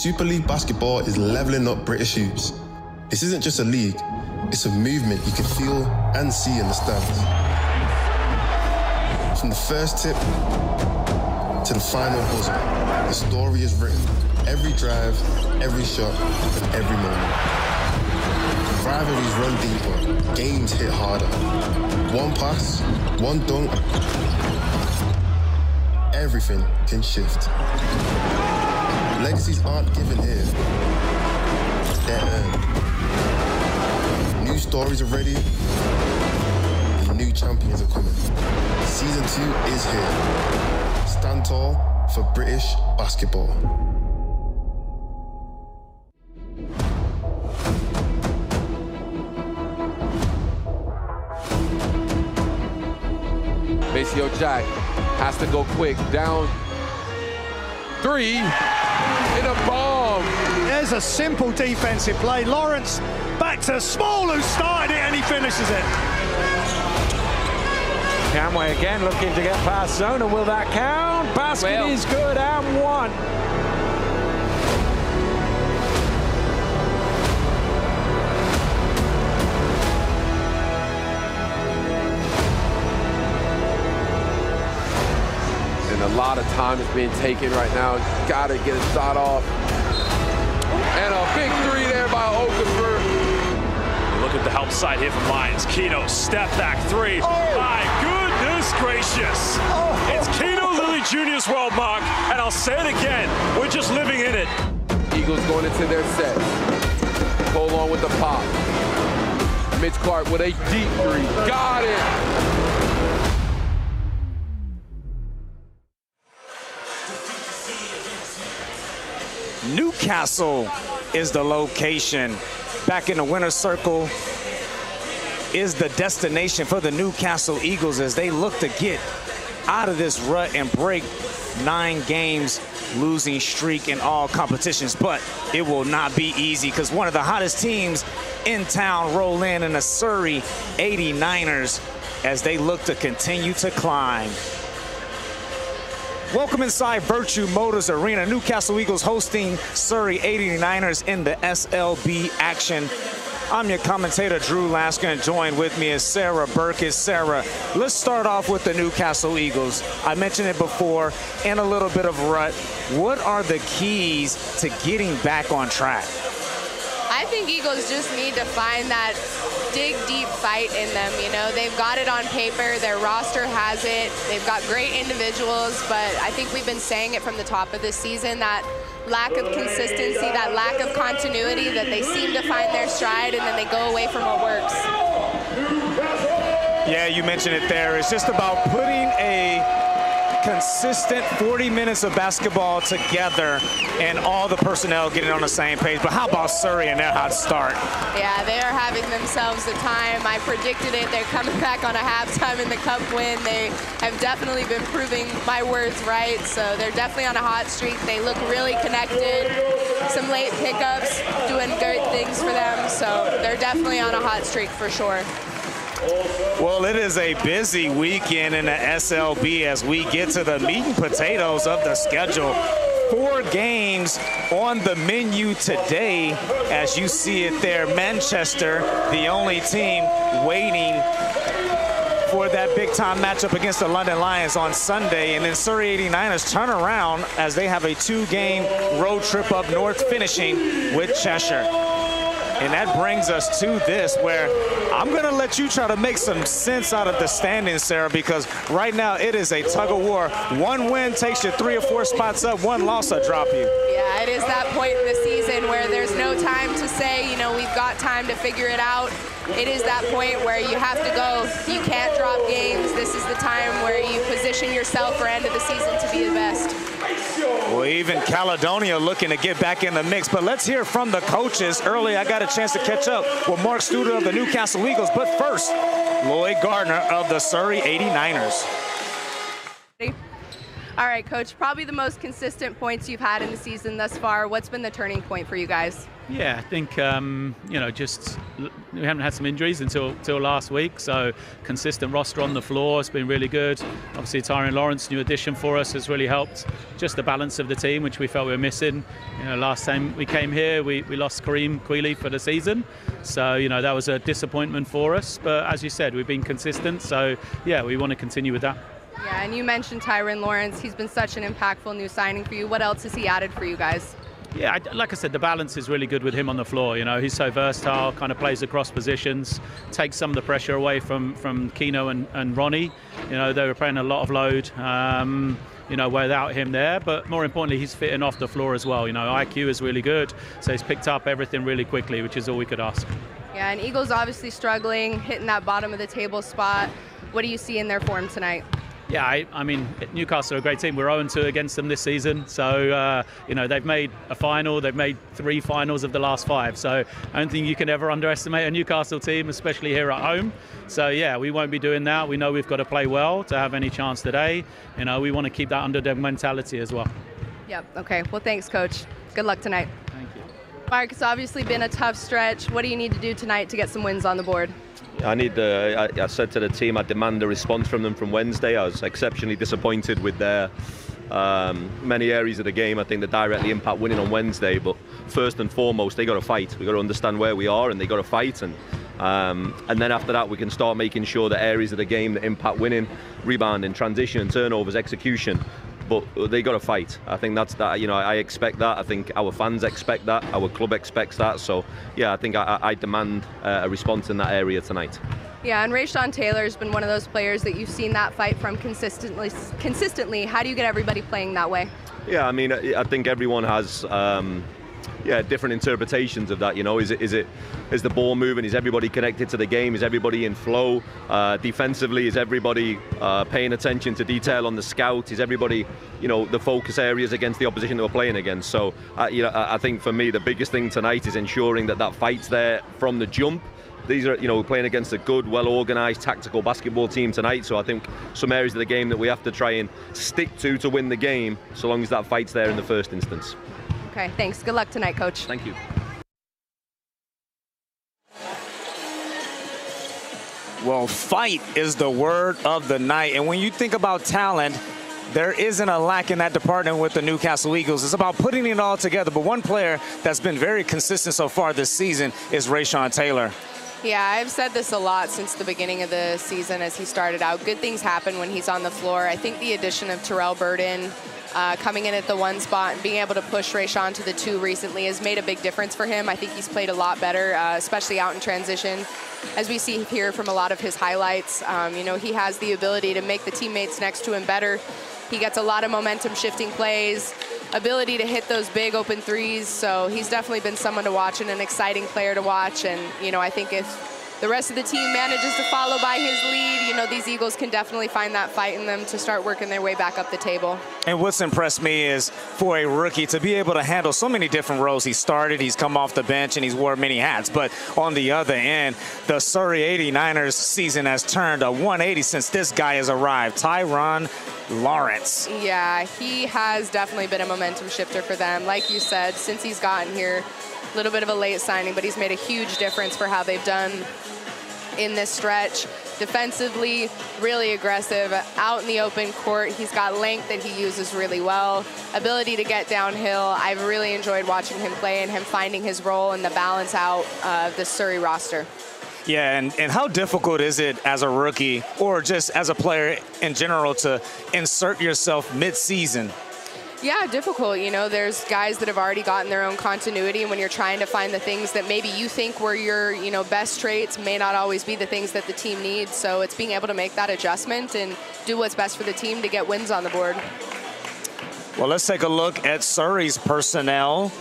Super League basketball is leveling up British youths. This isn't just a league, it's a movement you can feel and see in the stands. From the first tip to the final buzzer, the story is written. Every drive, every shot, and every moment. Rivalries run deeper, games hit harder. One pass, one dunk, everything can shift. Legacies aren't given here, they're earned. New stories are ready, and new champions are coming. Season 2 is here. Stand tall for British basketball. Maceo Jack has to go quick. Down 3 in a bomb. There's a simple defensive play. Lawrence back to Small, who started it, and he finishes it. Camway again looking to get past Zona. Will that count? Basket is good and one. A lot of time is being taken right now. Gotta get a shot off. And a big 3 there by Okafor. Look at the help side here from Lions. Keno, step back 3. Oh. My goodness gracious. Oh. It's Keno Lilly Jr.'s world, Mark. And I'll say it again, we're just living in it. Eagles going into their set. Hold on with the pop. Mitch Clark with a deep 3. Got it. Newcastle is the location. Back in the winner's circle is the destination for the Newcastle Eagles as they look to get out of this rut and break 9 games losing streak in all competitions. But it will not be easy because one of the hottest teams in town roll in the Surrey 89ers as they look to continue to climb. Welcome inside Vertu Motors Arena. Newcastle Eagles hosting Surrey 89ers in the SLB action. I'm your commentator, Drew Lasker, and joined with me is Sarah Burkett. Sarah, let's start off with the Newcastle Eagles. I mentioned it before, in a little bit of rut. What are the keys to getting back on track? I think Eagles just need to find that dig deep fight in them. You know, they've got it on paper, their roster has it, they've got great individuals, but I think we've been saying it from the top of this season, that lack of consistency, that lack of continuity, that they seem to find their stride and then they go away from what works. Yeah, you mentioned it there. It's just about putting a consistent 40 minutes of basketball together and all the personnel getting on the same page. But how about Surrey and their hot start? Yeah, they are having themselves a time. I predicted it. They're coming back on a halftime in the cup win. They have definitely been proving my words right. So they're definitely on a hot streak. They look really connected. Some late pickups, doing great things for them. So they're definitely on a hot streak for sure. Well, it is a busy weekend in the SLB as we get to the meat and potatoes of the schedule. 4 games on the menu today, as you see it there. Manchester, the only team waiting for that big-time matchup against the London Lions on Sunday. And then Surrey 89ers turn around as they have a 2-game road trip up north, finishing with Cheshire. And that brings us to this, where I'm going to let you try to make some sense out of the standings, Sarah, because right now it is a tug of war. 1 win takes you 3 or 4 spots up. 1 loss will drop you. Yeah, it is that point in the season where there's no time to say, you know, we've got time to figure it out. It is that point where you have to go. You can't drop games. This is the time where you position yourself for end of the season to be the best. Well, even Caledonia looking to get back in the mix. But let's hear from the coaches. Early, I got a chance to catch up with Mark Studer of the Newcastle Eagles. But first, Lloyd Gardner of the Surrey 89ers. All right, Coach, probably the most consistent points you've had in the season thus far. What's been the turning point for you guys? Yeah, I think, just we haven't had some injuries until last week, so consistent roster on the floor has been really good. Obviously, Tyron Lawrence, new addition for us, has really helped. Just the balance of the team, which we felt we were missing. Last time we came here, we lost Kareem Queeley for the season, so, that was a disappointment for us. But as you said, we've been consistent, so, yeah, we want to continue with that. Yeah, and you mentioned Tyron Lawrence. He's been such an impactful new signing for you. What else has he added for you guys? Yeah, like I said, the balance is really good with him on the floor. He's so versatile, kind of plays across positions, takes some of the pressure away from Keno and Ronnie. They were playing a lot of load, without him there. But more importantly, he's fitting off the floor as well. IQ is really good, so he's picked up everything really quickly, which is all we could ask. Yeah, and Eagles obviously struggling, hitting that bottom of the table spot. What do you see in their form tonight? Yeah, I mean, Newcastle are a great team. We're 0-2 against them this season. So, they've made a final. They've made 3 finals of the last 5. So I don't think you can ever underestimate a Newcastle team, especially here at home. So, yeah, we won't be doing that. We know we've got to play well to have any chance today. We want to keep that underdog mentality as well. Yep. Okay. Well, thanks, Coach. Good luck tonight. Thank you. Mark, it's obviously been a tough stretch. What do you need to do tonight to get some wins on the board? I said to the team, I demand a response from them from Wednesday. I was exceptionally disappointed with their many areas of the game. I think they directly impact winning on Wednesday. But first and foremost, they got to fight. We got to understand where we are, and they got to fight. And then after that, we can start making sure that areas of the game that impact winning, rebounding, transition, turnovers, execution. But they got to fight. I think that's that. I expect that. I think our fans expect that. Our club expects that. So, yeah, I think I demand a response in that area tonight. Yeah, and Rayshawn Taylor's been one of those players that you've seen that fight from consistently. How do you get everybody playing that way? Yeah, I mean, I think everyone has different interpretations of that. Is the ball moving? Is everybody connected to the game? Is everybody in flow? Defensively, is everybody paying attention to detail on the scout? Is everybody, the focus areas against the opposition that we're playing against? So, I think for me, the biggest thing tonight is ensuring that fight's there from the jump. These are, we're playing against a good, well-organised, tactical basketball team tonight. So I think some areas of the game that we have to try and stick to win the game, so long as that fight's there in the first instance. Okay, thanks. Good luck tonight, Coach. Thank you. Well, fight is the word of the night. And when you think about talent, there isn't a lack in that department with the Newcastle Eagles. It's about putting it all together. But one player that's been very consistent so far this season is Rayshawn Taylor. Yeah, I've said this a lot since the beginning of the season as he started out. Good things happen when he's on the floor. I think the addition of Terrell Burden coming in at the 1 spot and being able to push Rayshawn to the 2 recently has made a big difference for him. I think he's played a lot better, especially out in transition. As we see here from a lot of his highlights, he has the ability to make the teammates next to him better. He gets a lot of momentum shifting plays, ability to hit those big open threes. So he's definitely been someone to watch and an exciting player to watch. And, I think if the rest of the team manages to follow by his lead, these Eagles can definitely find that fight in them to start working their way back up the table. And what's impressed me is for a rookie to be able to handle so many different roles. He started, he's come off the bench, and he's wore many hats. But on the other end, the Surrey 89ers season has turned a 180 since this guy has arrived. Tyron Lawrence. Yeah, he has definitely been a momentum shifter for them. Like you said, since he's gotten here, a little bit of a late signing, but he's made a huge difference for how they've done in this stretch. Defensively, really aggressive, out in the open court. He's got length that he uses really well, ability to get downhill. I've really enjoyed watching him play and him finding his role and the balance out of the Surrey roster. Yeah, and how difficult is it as a rookie or just as a player in general to insert yourself mid-season? Yeah, difficult. There's guys that have already gotten their own continuity, and when you're trying to find the things that maybe you think were your, best traits may not always be the things that the team needs. So it's being able to make that adjustment and do what's best for the team to get wins on the board. Well, let's take a look at Surrey's personnel.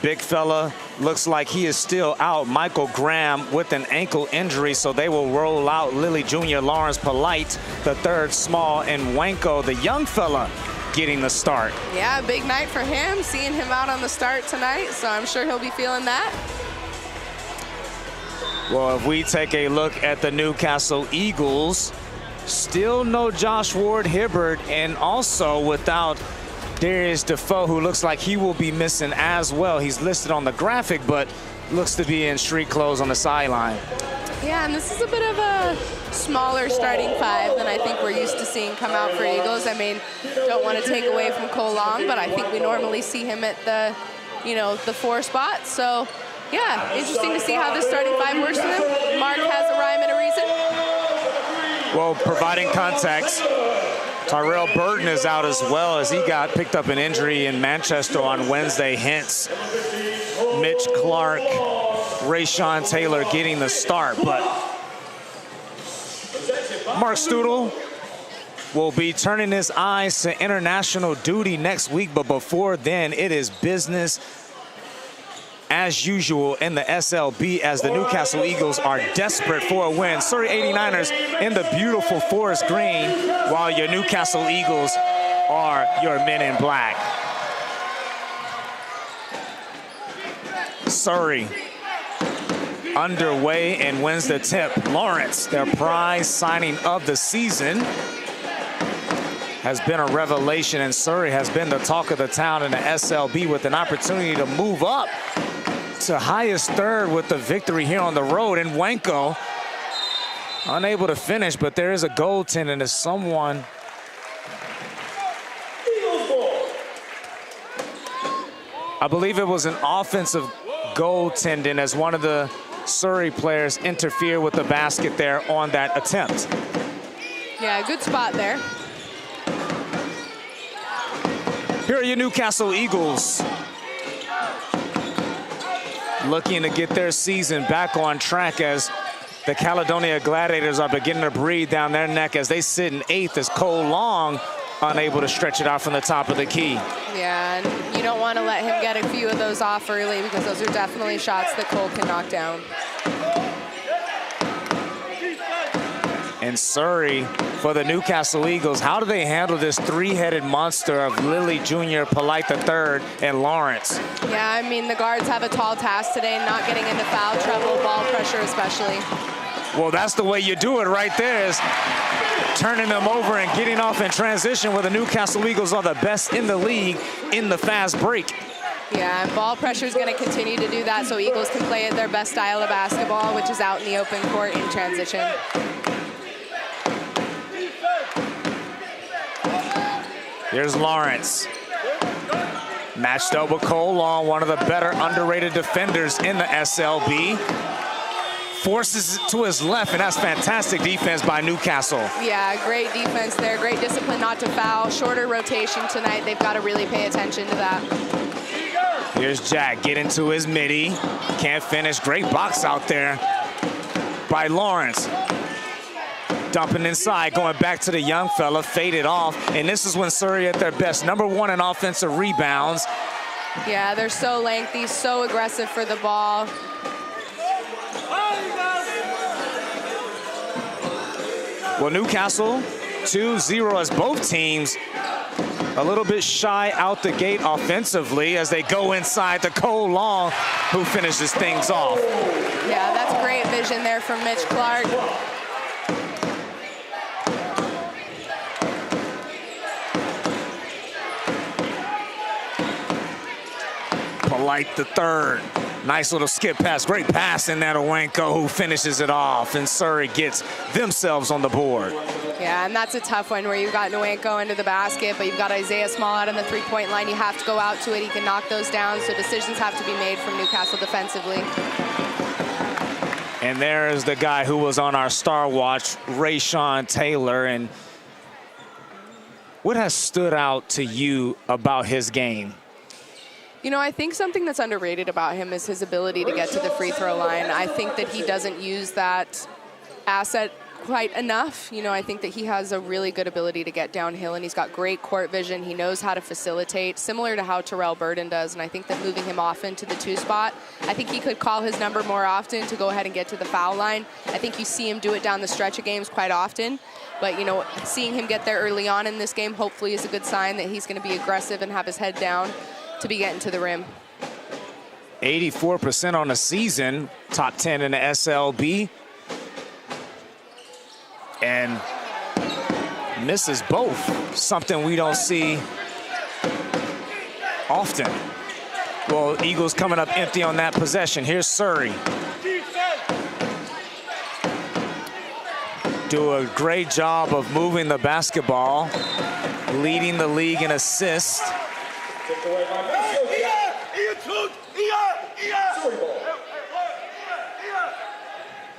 Big fella looks like he is still out. Michael Graham with an ankle injury, so they will roll out Lilly Jr., Lawrence Polite, the third small, and Wanko, the young fella, getting the start. Yeah, big night for him, seeing him out on the start tonight, so I'm sure he'll be feeling that. Well, if we take a look at the Newcastle Eagles, Still no Josh Ward-Hibbert, and also without Darius Defoe, who looks like he will be missing as well. He's listed on the graphic, but looks to be in street clothes on the sideline. Yeah, and this is a bit of a smaller starting five than I think we're used to seeing come out for Eagles. I mean, don't want to take away from Cole Long, but I think we normally see him at the, the 4 spot. So, yeah, interesting to see how this starting five works for him. Mark has a rhyme and a reason. Well, providing context, Tyrell Burton is out as well, as he got picked up an injury in Manchester on Wednesday. Hence, Mitch Clark, Rayshawn Taylor getting the start. But Mark Stootle will be turning his eyes to international duty next week. But before then, it is business as usual in the SLB, as the Newcastle Eagles are desperate for a win. Surrey 89ers in the beautiful forest green, while your Newcastle Eagles are your men in black. Surrey underway and wins the tip. Lawrence, their prize signing of the season, has been a revelation, and Surrey has been the talk of the town in the SLB, with an opportunity to move up to highest third with the victory here on the road. And Wanko unable to finish, but there is a goaltending as someone I believe it was an offensive goaltending, as one of the Surrey players interfered with the basket there on that attempt. Yeah, good spot there. Here are your Newcastle Eagles, looking to get their season back on track, as the Caledonia Gladiators are beginning to breathe down their neck as they sit in 8th, as Cole Long unable to stretch it out from the top of the key. Yeah, and you don't want to let him get a few of those off early, because those are definitely shots that Cole can knock down. And Surrey, for the Newcastle Eagles, how do they handle this three-headed monster of Lilly Jr., Polite III, and Lawrence? Yeah, I mean, the guards have a tall task today, not getting into foul trouble, ball pressure especially. Well, that's the way you do it right there, is turning them over and getting off in transition, where the Newcastle Eagles are the best in the league in the fast break. Yeah, and ball pressure is going to continue to do that, so Eagles can play at their best style of basketball, which is out in the open court in transition. Here's Lawrence. Matched up with Cole Long, one of the better underrated defenders in the SLB. Forces it to his left, and that's fantastic defense by Newcastle. Yeah, great defense there. Great discipline not to foul. Shorter rotation tonight. They've got to really pay attention to that. Here's Jack, get into his midi. Can't finish. Great box out there by Lawrence. Dumping inside, going back to the young fella, faded off. And this is when Surrey at their best. #1 in offensive rebounds. Yeah, they're so lengthy, so aggressive for the ball. Well, Newcastle 2-0, as both teams a little bit shy out the gate offensively, as they go inside to Cole Long, who finishes things off. Yeah, that's great vision there from Mitch Clark. Polite III. Nice little skip pass. Great pass in there to Wanko, who finishes it off. And Surrey gets themselves on the board. Yeah, and that's a tough one, where you've got Nwanko into the basket, but you've got Isaiah Small out on the three-point line. You have to go out to it. He can knock those down, so decisions have to be made from Newcastle defensively. And there is the guy who was on our Star Watch, Rayshawn Taylor. And what has stood out to you about his game? You know, I think something that's underrated about him is his ability to get to the free throw line. I think that he doesn't use that asset quite enough. You know, I think that he has a really good ability to get downhill, and he's got great court vision. He knows how to facilitate, similar to how Tyrell Burton does. And I think that moving him off into the 2 spot, I think he could call his number more often to go ahead and get to the foul line. I think you see him do it down the stretch of games quite often. But, you know, seeing him get there early on in this game hopefully is a good sign that he's going to be aggressive and have his head down to be getting to the rim. 84% on the season, top 10 in the SLB. And misses both. Something we don't see often. Well, Eagles coming up empty on that possession. Here's Surrey. Do a great job of moving the basketball, leading the league in assists.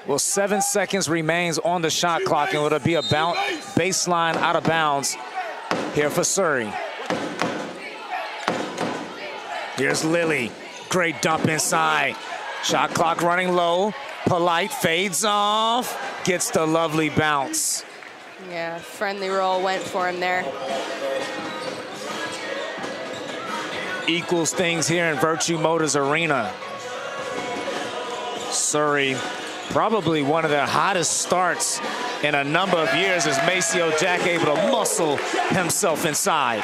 Well, 7 seconds remains on the shot clock, and it'll be a baseline out of bounds here for Surrey. Here's Lilly. Great dump inside. Shot clock running low. Polite fades off. Gets the lovely bounce. Yeah, friendly roll went for him there. Equals things here in Vertu Motors Arena. Surrey, probably one of their hottest starts in a number of years, as Maceo Jack able to muscle himself inside.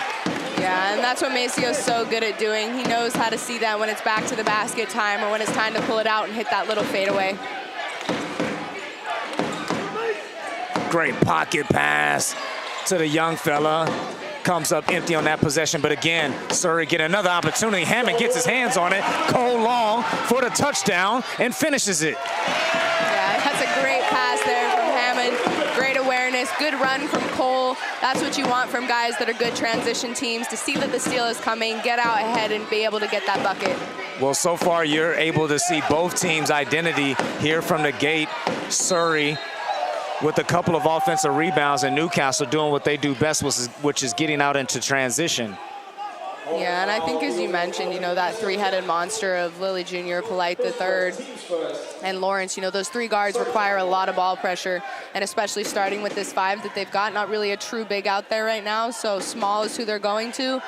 Yeah, and that's what Maceo's so good at doing. He knows how to see that when it's back to the basket time or when it's time to pull it out and hit that little fadeaway. Great pocket pass to the young fella. Comes up empty on that possession, but again, Surrey get another opportunity. Hammond gets his hands on it. Cole Long for the touchdown and finishes it. Yeah, that's a great pass there from Hammond. Great awareness, good run from Cole. That's what you want from guys that are good transition teams, to see that the steal is coming, get out ahead and be able to get that bucket. Well, so far you're able to see both teams' identity here from the gate. Surrey with a couple of offensive rebounds, and Newcastle doing what they do best, which is getting out into transition. Yeah, and I think, as you mentioned, you know, that three-headed monster of Lilly Jr., Polite the third, and Lawrence, you know, those three guards require a lot of ball pressure, and especially starting with this five that they've got, not really a true big out there right now, so small is who they're going to.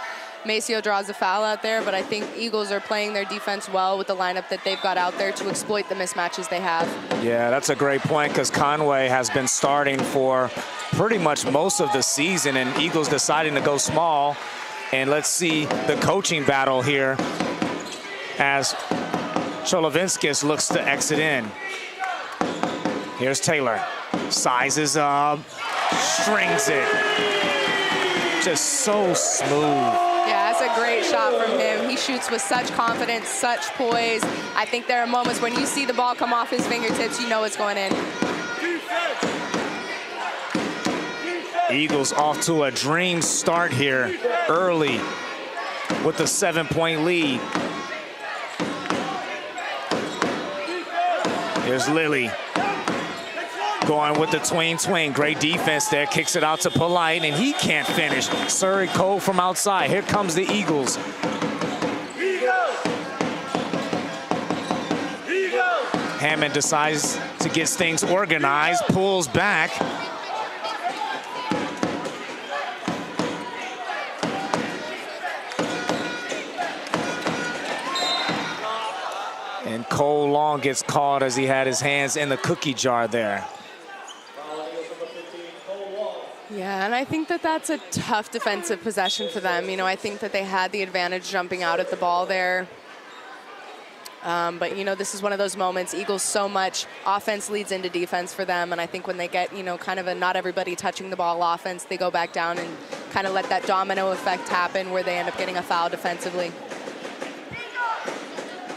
Maceo draws a foul out there, but I think Eagles are playing their defense well with the lineup that they've got out there to exploit the mismatches they have. Yeah, that's a great point, because Conway has been starting for pretty much most of the season, and Eagles deciding to go small. And let's see the coaching battle here as Cholovinskis looks to exit in. Here's Taylor. Sizes up, strings it. Just so smooth. Yeah, that's a great shot from him. He shoots with such confidence, such poise. I think there are moments when you see the ball come off his fingertips, you know it's going in. Eagles off to a dream start here early with a 7-point lead. Here's Lilly going with the tween. Great defense there. Kicks it out to Polite, and he can't finish. Surrey Cole from outside. Here comes the Eagles. Hammond decides to get things organized, pulls back. And Cole Long gets called as he had his hands in the cookie jar there. Yeah, and I think that that's a tough defensive possession for them. You know, I think that they had the advantage jumping out at the ball there. But, you know, this is one of those moments. Eagles, so much offense leads into defense for them. And I think when they get, you know, kind of a not everybody touching the ball offense, they go back down and kind of let that domino effect happen where they end up getting a foul defensively.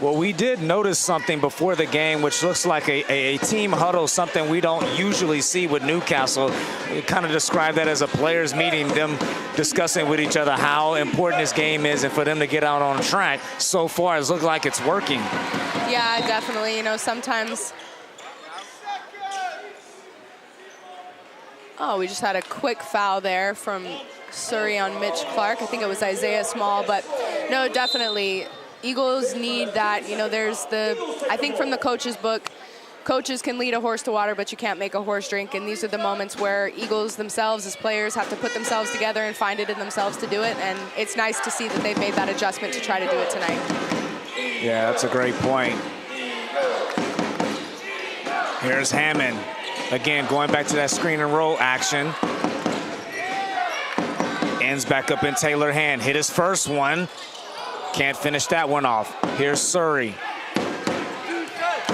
Well, we did notice something before the game, which looks like a team huddle, something we don't usually see with Newcastle. We kind of describe that as a players meeting, them discussing with each other how important this game is and for them to get out on track. So far, it's looked like it's working. Yeah, definitely. You know, sometimes... Oh, we just had a quick foul there from Surrey on Mitch Clark. I think it was Isaiah Small, but no, definitely... Eagles need that. You know, there's I think from the coach's book, coaches can lead a horse to water, but you can't make a horse drink. And these are the moments where Eagles themselves as players have to put themselves together and find it in themselves to do it. And it's nice to see that they've made that adjustment to try to do it tonight. Yeah, that's a great point. Here's Hammond. Again, going back to that screen and roll action. Ends back up in Taylor's hand. Hit his first one. Can't finish that one off. Here's Surrey.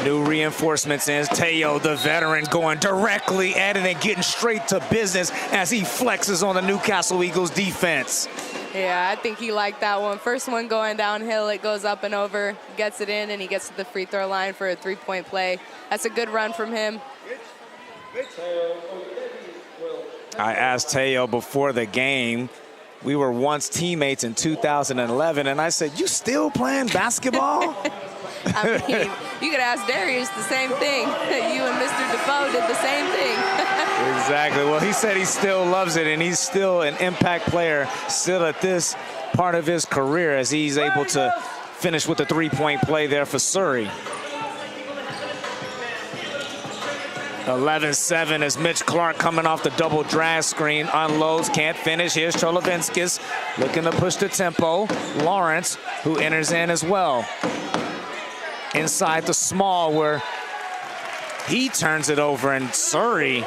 New reinforcements in. Teo, the veteran, going directly at it and getting straight to business as he flexes on the Newcastle Eagles defense. Yeah, I think he liked that one. First one going downhill, it goes up and over, gets it in, and he gets to the free throw line for a three-point play. That's a good run from him. I asked Teo before the game. We were once teammates in 2011, and I said, "You still playing basketball?" I mean, you could ask Darius the same thing. You and Mr. Defoe did the same thing. Exactly. Well, he said he still loves it, and he's still an impact player, still at this part of his career as he's able to finish with a three-point play there for Surrey. 11-7 as Mitch Clark coming off the double drag screen, unloads, can't finish. Here's Cholovinskis looking to push the tempo. Lawrence, who enters in as well. Inside the small where he turns it over, and Surrey,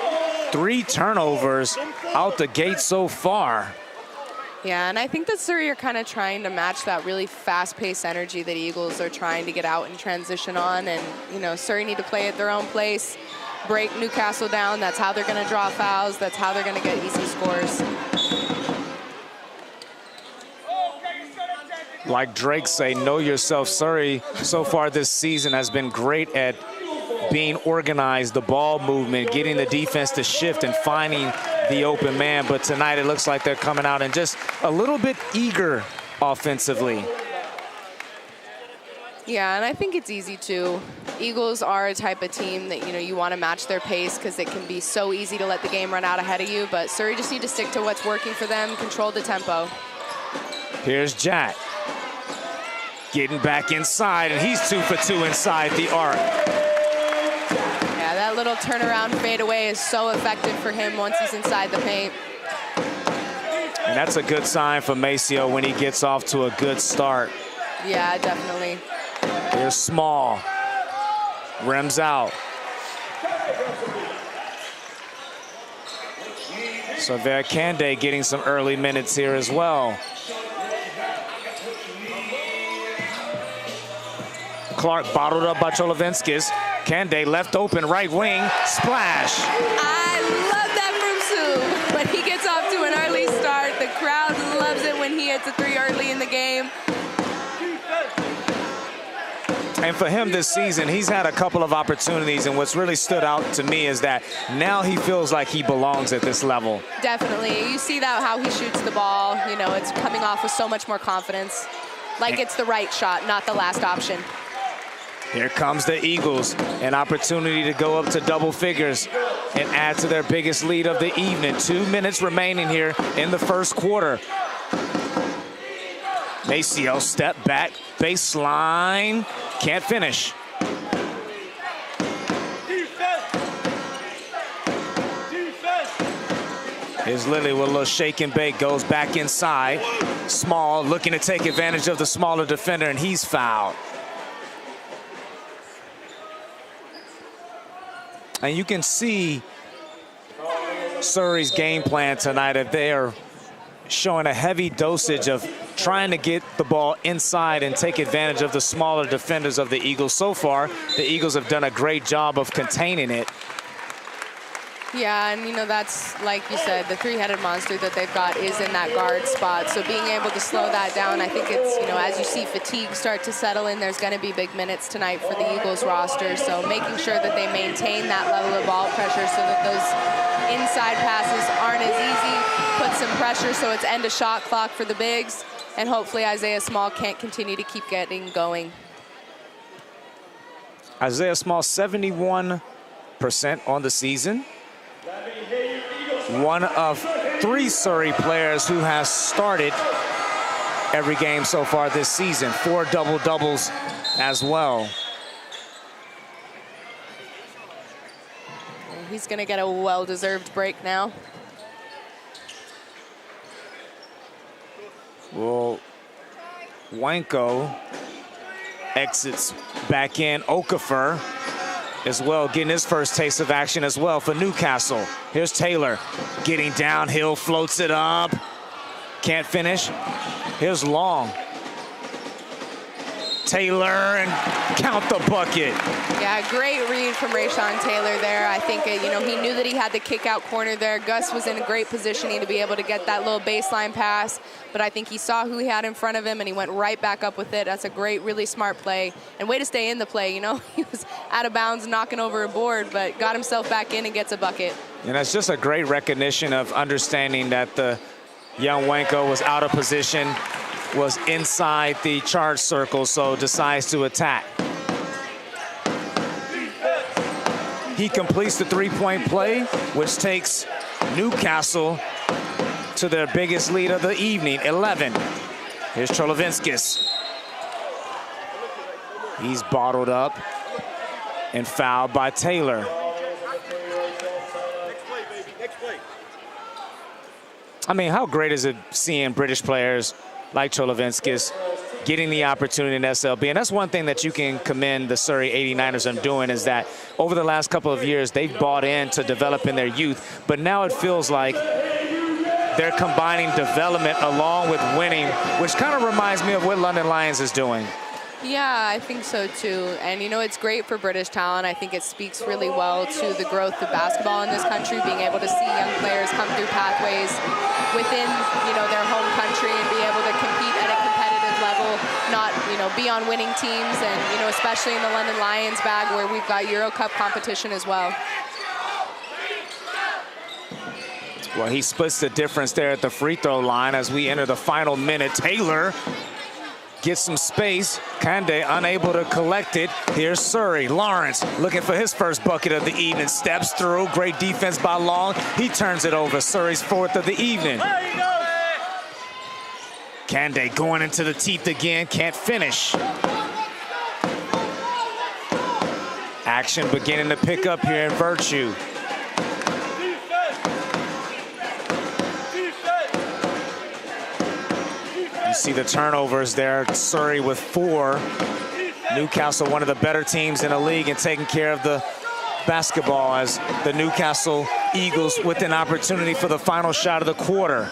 3 turnovers out the gate so far. Yeah, and I think that Surrey are kind of trying to match that really fast-paced energy that Eagles are trying to get out and transition on. And, you know, Surrey need to play at their own place, break Newcastle down. That's how they're going to draw fouls. That's how they're going to get easy scores. Like Drake say, know yourself. Surrey so far this season has been great at being organized, the ball movement, getting the defense to shift and finding the open man. But tonight it looks like they're coming out and just a little bit eager offensively. Yeah, and I think it's easy too. Eagles are a type of team that, you know, you want to match their pace because it can be so easy to let the game run out ahead of you. But Surrey just need to stick to what's working for them, control the tempo. Here's Jack. Getting back inside, and he's 2 for 2 inside the arc. Yeah, that little turnaround fadeaway is so effective for him once he's inside the paint. And that's a good sign for Maceo when he gets off to a good start. Yeah, definitely. Here's Small. Rims out. So Verkande getting some early minutes here as well. Clark bottled up by Cholovinskis. Kande left open, right wing, splash. I love that from Sue. When he gets off to an early start, the crowd loves it when he hits a 3 early in the game. And for him this season, he's had a couple of opportunities, and what's really stood out to me is that now he feels like he belongs at this level. Definitely. You see that how he shoots the ball. You know, it's coming off with so much more confidence. Like it's the right shot, not the last option. Here comes the Eagles, an opportunity to go up to double figures and add to their biggest lead of the evening. 2 minutes remaining here in the first quarter. Maceo step back, baseline, can't finish. Here's Lilly with a little shake and bake, goes back inside. Small looking to take advantage of the smaller defender, and he's fouled. And you can see Surrey's game plan tonight, that they are showing a heavy dosage of trying to get the ball inside and take advantage of the smaller defenders of the Eagles. So far, the Eagles have done a great job of containing it. Yeah, and you know, that's, like you said, the three-headed monster that they've got is in that guard spot. So being able to slow that down, I think it's, you know, as you see fatigue start to settle in, there's going to be big minutes tonight for the Eagles roster. So making sure that they maintain that level of ball pressure so that those inside passes aren't as easy, put some pressure so it's end of shot clock for the bigs, and hopefully Isaiah Small can't continue to keep getting going. Isaiah Small, 71% on the season. One of 3 Surrey players who has started every game so far this season. 4 double-doubles as well. He's going to get a well-deserved break now. Well, Wanko exits back in. Okafor as well, getting his first taste of action as well for Newcastle. Here's Taylor getting downhill, floats it up, can't finish. Here's Long. Taylor, and count the bucket. Yeah, great read from Rayshon Taylor there. I think, he knew that he had the kick out corner there. Gus was in a great positioning to be able to get that little baseline pass, but I think he saw who he had in front of him and he went right back up with it. That's a great, really smart play. And way to stay in the play, He was out of bounds, knocking over a board, but got himself back in and gets a bucket. And that's just a great recognition of understanding that the young Wanko was out of position, was inside the charge circle, so decides to attack. He completes the three-point play, which takes Newcastle to their biggest lead of the evening, 11. Here's Trolovinskis. He's bottled up and fouled by Taylor. I mean, how great is it seeing British players like Trolovinskis getting the opportunity in SLB? And that's one thing that you can commend the Surrey 89ers on doing, is that over the last couple of years, they've bought into developing their youth. But now it feels like they're combining development along with winning, which kind of reminds me of what London Lions is doing. Yeah, I think so too. And it's great for British talent. I think it speaks really well to the growth of basketball in this country, being able to see young players come through pathways within, their home country and be able to compete at a competitive level, not, be on winning teams, and, especially in the London Lions bag where we've got Euro Cup competition as well. Well, he splits the difference there at the free throw line as we enter the final minute. Taylor gets some space. Kande unable to collect it. Here's Surrey. Lawrence looking for his first bucket of the evening. Steps through. Great defense by Long. He turns it over. Surrey's fourth of the evening. Kande going into the teeth again. Can't finish. Action beginning to pick up here in Vertu. See the turnovers there. Surrey with 4. Newcastle, one of the better teams in the league and taking care of the basketball, as the Newcastle Eagles with an opportunity for the final shot of the quarter.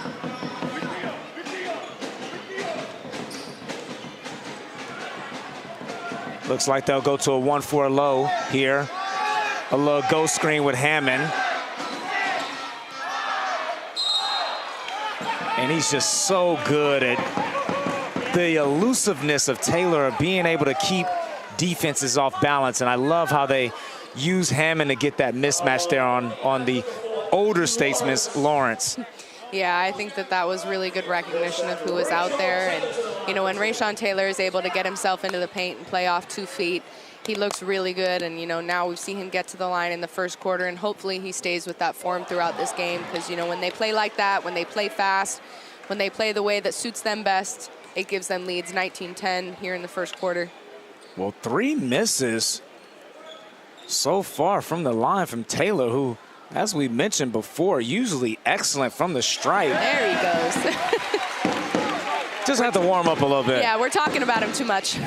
Looks like they'll go to a 1-4 low here. A little ghost screen with Hammond. And he's just so good at the elusiveness of Taylor, of being able to keep defenses off balance. And I love how they use Hammond to get that mismatch there on the older statesman's Lawrence. Yeah, I think that was really good recognition of who was out there. And, when Rayshon Taylor is able to get himself into the paint and play off 2 feet, he looks really good. And, now we've seen him get to the line in the first quarter, and hopefully he stays with that form throughout this game. Because, when they play like that, when they play fast, when they play the way that suits them best, it gives them leads 19-10 here in the first quarter. Well, 3 misses so far from the line from Taylor, who, as we mentioned before, usually excellent from the stripe. There he goes. Just have to warm up a little bit. Yeah, we're talking about him too much.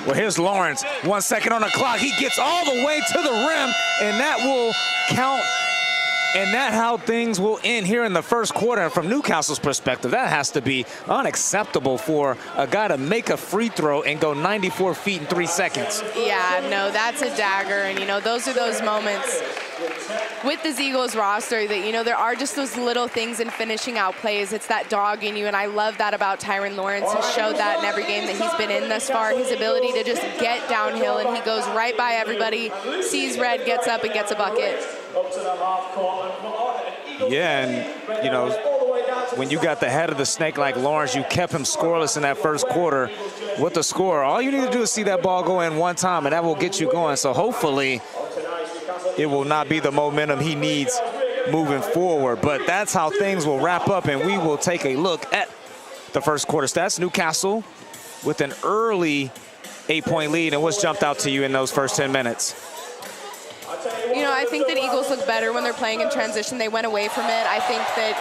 Well, here's Lawrence. 1 second on the clock. He gets all the way to the rim, and that will count. And that's how things will end here in the first quarter. And from Newcastle's perspective, that has to be unacceptable for a guy to make a free throw and go 94 feet in 3 seconds. Yeah, no, that's a dagger. And, those are those moments with this Eagles roster that, there are just those little things in finishing out plays. It's that dog in you, and I love that about Tyron Lawrence. He's showed that in every game that he's been in thus far, his ability to just get downhill, and he goes right by everybody, sees red, gets up, and gets a bucket. Yeah, and, when you got the head of the snake like Lawrence, you kept him scoreless in that first quarter with the score. All you need to do is see that ball go in one time, and that will get you going. So hopefully it will not be the momentum he needs moving forward. But that's how things will wrap up, and we will take a look at the first quarter stats. Newcastle with an early 8-point lead. And what's jumped out to you in those first 10 minutes? I think that Eagles look better when they're playing in transition. They went away from it. I think that,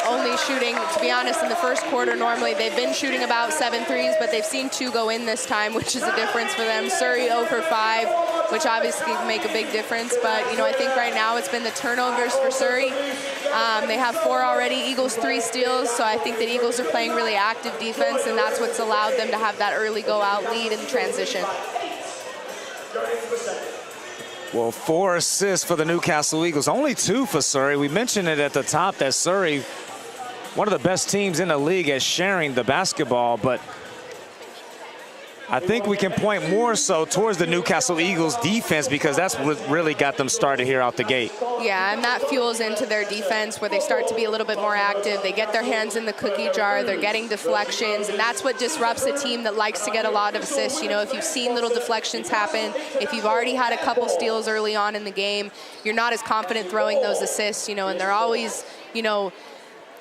only shooting, to be honest, in the first quarter, normally they've been shooting about 7 threes, but they've seen 2 go in this time, which is a difference for them. Surrey 0 for 5. which obviously can make a big difference. But, you know, I think right now it's been the turnovers for Surrey. They have 4 already, Eagles 3 steals, so I think that Eagles are playing really active defense, and that's what's allowed them to have that early go-out lead in transition. Well, 4 assists for the Newcastle Eagles, only 2 for Surrey. We mentioned it at the top that Surrey, one of the best teams in the league at sharing the basketball, but I think we can point more so towards the Newcastle Eagles defense, because that's what really got them started here out the gate. Yeah, and that fuels into their defense where they start to be a little bit more active. They get their hands in the cookie jar. They're getting deflections, and that's what disrupts a team that likes to get a lot of assists. You know, if you've seen little deflections happen, if you've already had a couple steals early on in the game, you're not as confident throwing those assists, you know, and they're always, you know,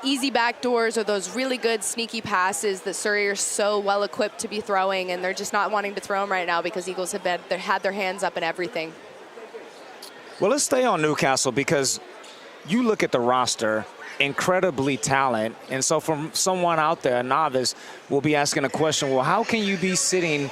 easy backdoors or those really good sneaky passes that Surrey are so well equipped to be throwing, and they're just not wanting to throw them right now because Eagles have had their hands up in everything. Well, let's stay on Newcastle, because you look at the roster, incredibly talented, and so from someone out there, a novice, will be asking a question, well, how can you be sitting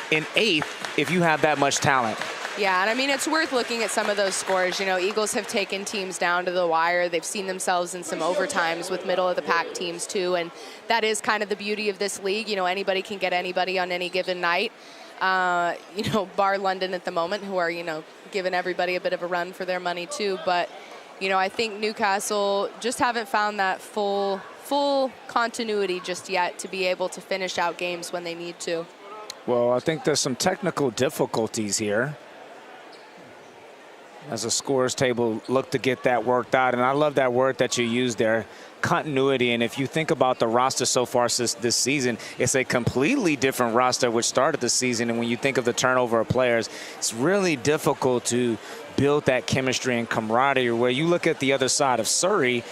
in 8th if you have that much talent? Yeah, and I mean, it's worth looking at some of those scores. You know, Eagles have taken teams down to the wire. They've seen themselves in some overtimes with middle-of-the-pack teams, too, and that is kind of the beauty of this league. You know, anybody can get anybody on any given night, you know, bar London at the moment, who are, you know, giving everybody a bit of a run for their money, too. But, you know, I think Newcastle just haven't found that full continuity just yet to be able to finish out games when they need to. Well, I think there's some technical difficulties here as the scorers table look to get that worked out. And I love that word that you used there, continuity. And if you think about the roster so far this season, it's a completely different roster which started the season. And when you think of the turnover of players, it's really difficult to build that chemistry and camaraderie. Where you look at the other side of Surrey,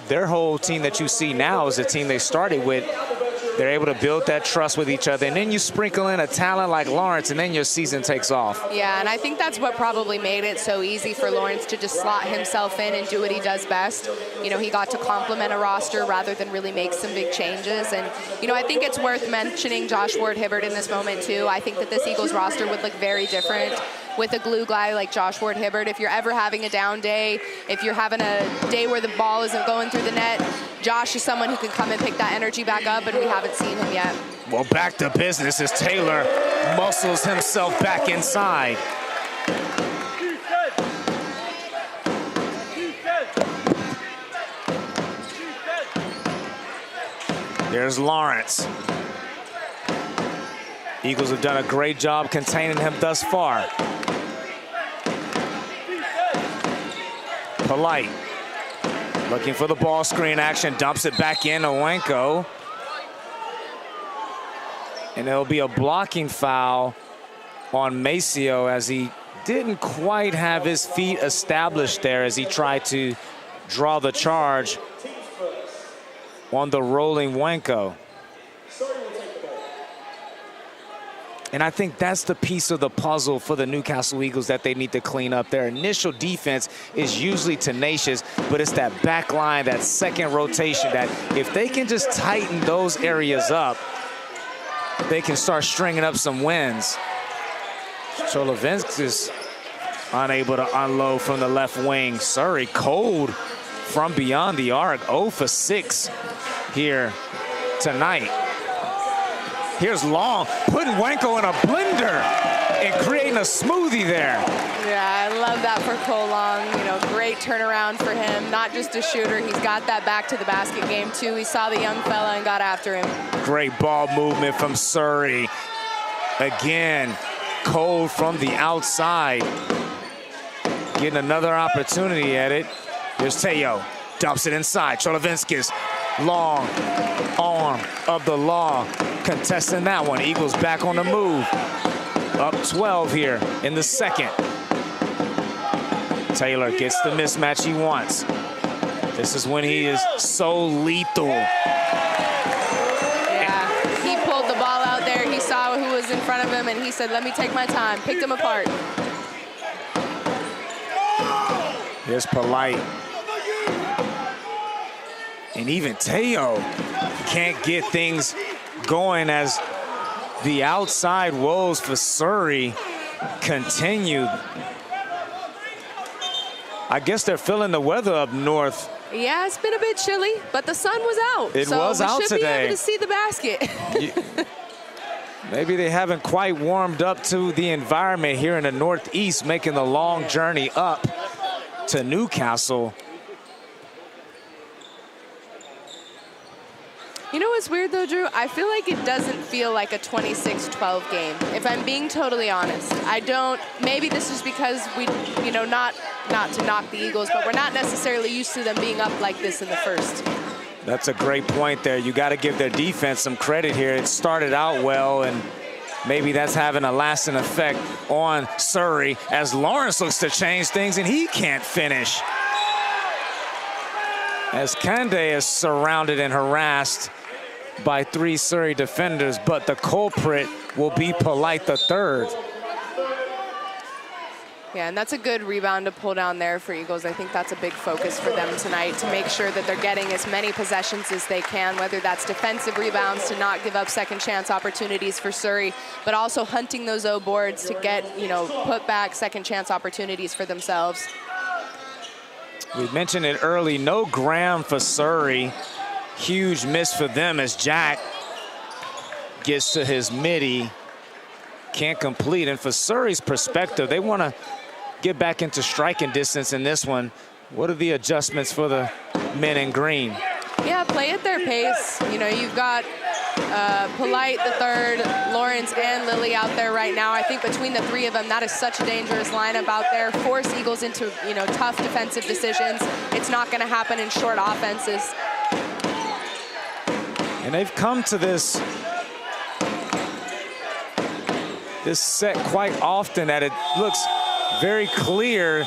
their whole team that you see now is a team they started with. They're able to build that trust with each other, and then you sprinkle in a talent like Lawrence, and then your season takes off. Yeah, and I think that's what probably made it so easy for Lawrence to just slot himself in and do what he does best. You know, he got to complement a roster rather than really make some big changes. And, you know, I think it's worth mentioning Josh Ward-Hibbert in this moment, too. I think that this Eagles roster would look very different with a glue guy like Josh Ward-Hibbert. If you're ever having a down day, if you're having a day where the ball isn't going through the net, Josh is someone who can come and pick that energy back up, and we haven't seen him yet. Well, back to business as Taylor muscles himself back inside. There's Lawrence. Eagles have done a great job containing him thus far. Polite. Looking for the ball screen action, dumps it back in to Wenko. And there'll be a blocking foul on Maceo as he didn't quite have his feet established there as he tried to draw the charge on the rolling Wenko. And I think that's the piece of the puzzle for the Newcastle Eagles that they need to clean up. Their initial defense is usually tenacious, but it's that back line, that second rotation, that if they can just tighten those areas up, they can start stringing up some wins. Cholovinsk is unable to unload from the left wing. Surrey cold from beyond the arc, 0 for 6 here tonight. Here's Long, putting Wenko in a blender and creating a smoothie there. Yeah, I love that for Cole Long. You know, great turnaround for him. Not just a shooter, he's got that back to the basket game too. He saw the young fella and got after him. Great ball movement from Surrey. Again, Cole from the outside. Getting another opportunity at it. Here's Teo, dumps it inside. Cholovinskis, long arm of the law. Contesting that one. Eagles back on the move. Up 12 here in the second. Taylor gets the mismatch he wants. This is when he is so lethal. Yeah, he pulled the ball out there. He saw who was in front of him, and he said, let me take my time. Picked him apart. Here's Polite. And even Teo can't get things going as the outside woes for Surrey continued. I guess they're feeling the weather up north. Yeah, it's been a bit chilly, but the sun was out. It was out today. So we should be able to see the basket. Maybe they haven't quite warmed up to the environment here in the Northeast, making the long journey up to Newcastle. You know what's weird though, Drew? I feel like it doesn't feel like a 26-12 game, if I'm being totally honest. I don't, maybe this is because we, you know, not to knock the Eagles, but we're not necessarily used to them being up like this in the first. That's a great point there. You got to give their defense some credit here. It started out well, and maybe that's having a lasting effect on Surrey as Lawrence looks to change things, and he can't finish. As Kande is surrounded and harassed by 3 Surrey defenders, but the culprit will be Polite the third. Yeah, and that's a good rebound to pull down there for Eagles. I think that's a big focus for them tonight, to make sure that they're getting as many possessions as they can, whether that's defensive rebounds to not give up second chance opportunities for Surrey, but also hunting those O boards to get, you know, put back second chance opportunities for themselves. We mentioned it early, no Graham for Surrey. Huge miss for them as Jack gets to his midi. Can't complete. And for Surrey's perspective, they want to get back into striking distance in this one. What are the adjustments for the men in green? Yeah, play at their pace. You know, you've got Polite the third, Lawrence and Lilly out there right now. I think between the 3 of them, that is such a dangerous lineup out there. Force Eagles into, you know, tough defensive decisions. It's not going to happen in short offenses. And they've come to this set quite often that it looks very clear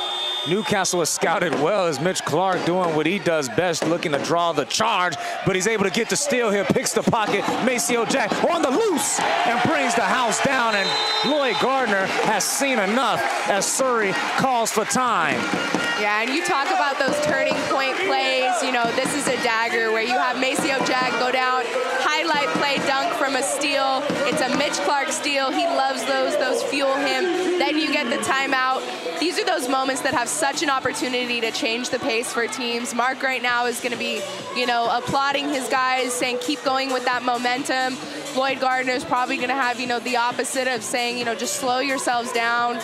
Newcastle has scouted well as Mitch Clark doing what he does best, looking to draw the charge, but he's able to get the steal here, picks the pocket. Maceo Jack on the loose and brings the house down, and Lloyd Gardner has seen enough as Surrey calls for time. Yeah, and you talk about those turning point plays. You know, this is a dagger where you have Maceo Jack go down, highlight play dunk from a steal. It's a Mitch Clark steal. He loves those. Those fuel him. Then you get the timeout. These are those moments that have such an opportunity to change the pace for teams. Mark right now is going to be, you know, applauding his guys, saying keep going with that momentum. Lloyd Gardner is probably going to have, you know, the opposite of saying, you know, just slow yourselves down,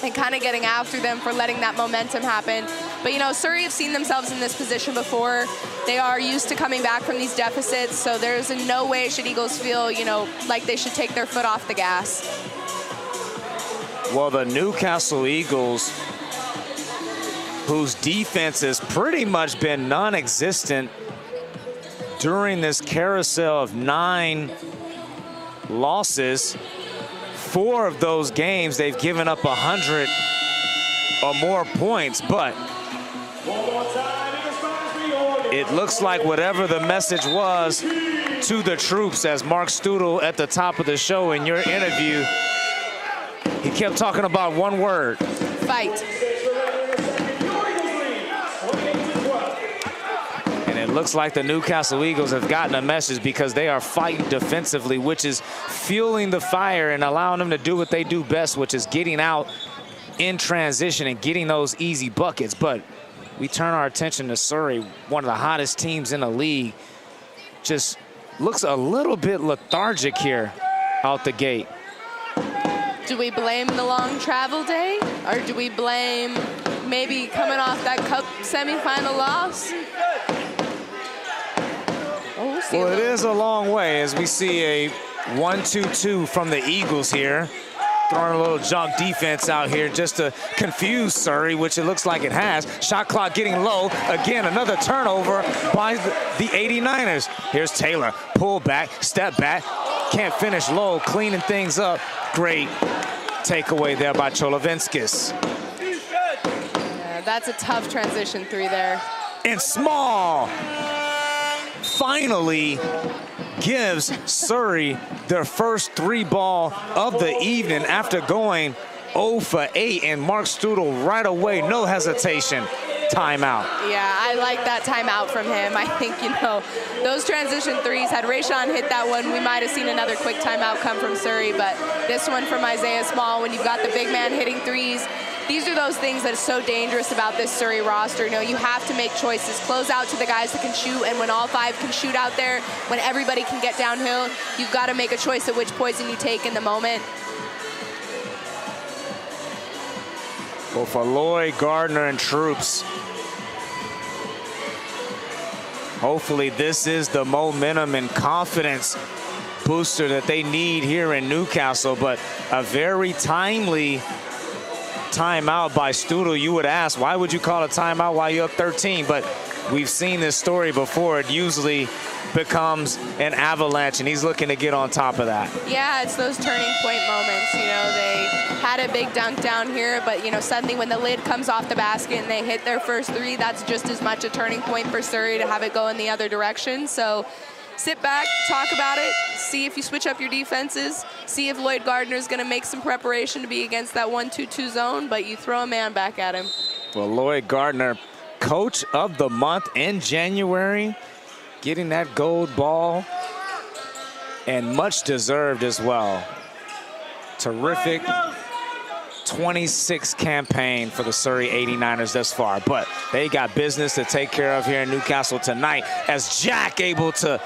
and kind of getting after them for letting that momentum happen. But, you know, Surrey have seen themselves in this position before. They are used to coming back from these deficits, so there's in no way should Eagles feel, you know, like they should take their foot off the gas. Well, the Newcastle Eagles, whose defense has pretty much been non-existent during this carousel of 9 losses, 4 of those games, they've given up 100 or more points, but it looks like whatever the message was to the troops, as Mark Studel at the top of the show in your interview, he kept talking about one word. Fight. It looks like the Newcastle Eagles have gotten a message, because they are fighting defensively, which is fueling the fire and allowing them to do what they do best, which is getting out in transition and getting those easy buckets. But we turn our attention to Surrey, one of the hottest teams in the league. Just looks a little bit lethargic here out the gate. Do we blame the long travel day, or do we blame maybe coming off that cup semifinal loss? Well, it is a long way as we see a 1-2-2 from the Eagles here. Throwing a little junk defense out here just to confuse Surrey, which it looks like it has. Shot clock getting low. Again, another turnover by the 89ers. Here's Taylor. Pull back, step back. Can't finish low, cleaning things up. Great takeaway there by Cholovenskis. Yeah, that's a tough transition 3 there. And Small finally gives Surrey their first 3-ball of the evening after going 0 for 8. And Mark Studel right away, no hesitation. timeout. Yeah, I like that timeout from him. I think, you know, those transition threes, had Rayshawn hit that one, we might have seen another quick timeout come from Surrey, but this one from Isaiah Small, when you've got the big man hitting threes, these are those things that are so dangerous about this Surrey roster. You know, you have to make choices. Close out to the guys that can shoot, and when all five can shoot out there, when everybody can get downhill, you've got to make a choice of which poison you take in the moment. Well, for Lloyd, Gardner, and Troops, hopefully this is the momentum and confidence booster that they need here in Newcastle, but a very timely timeout by Studel. You would ask, why would you call a timeout while you're up 13? But we've seen this story before. It usually becomes an avalanche, and he's looking to get on top of that. Yeah, it's those turning point moments. You know, they had a big dunk down here, but, you know, suddenly when the lid comes off the basket and they hit their first three, that's just as much a turning point for Surrey to have it go in the other direction. So sit back, talk about it, see if you switch up your defenses, see if Lloyd Gardner's going to make some preparation to be against that 1-2-2 zone, but you throw a man back at him. Well, Lloyd Gardner, coach of the month in January, getting that gold ball, and much deserved as well. Terrific 26 campaign for the Surrey 89ers thus far, but they got business to take care of here in Newcastle tonight as Jack able to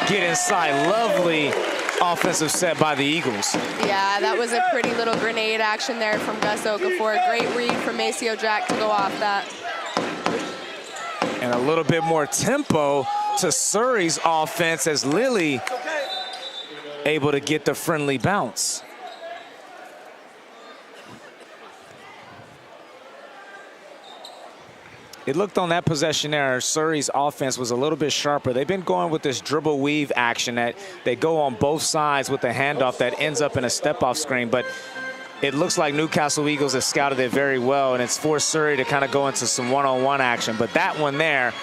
get inside. Lovely offensive set by the Eagles. Yeah, that was a pretty little grenade action there from Gus Okafor. A great read from Maceo Jack to go off that. And a little bit more tempo to Surrey's offense as Lily able to get the friendly bounce. It looked on that possession there, Surrey's offense was a little bit sharper. They've been going with this dribble weave action that they go on both sides with the handoff that ends up in a step-off screen. But it looks like Newcastle Eagles have scouted it very well, and it's forced Surrey to kind of go into some one-on-one action. But that one there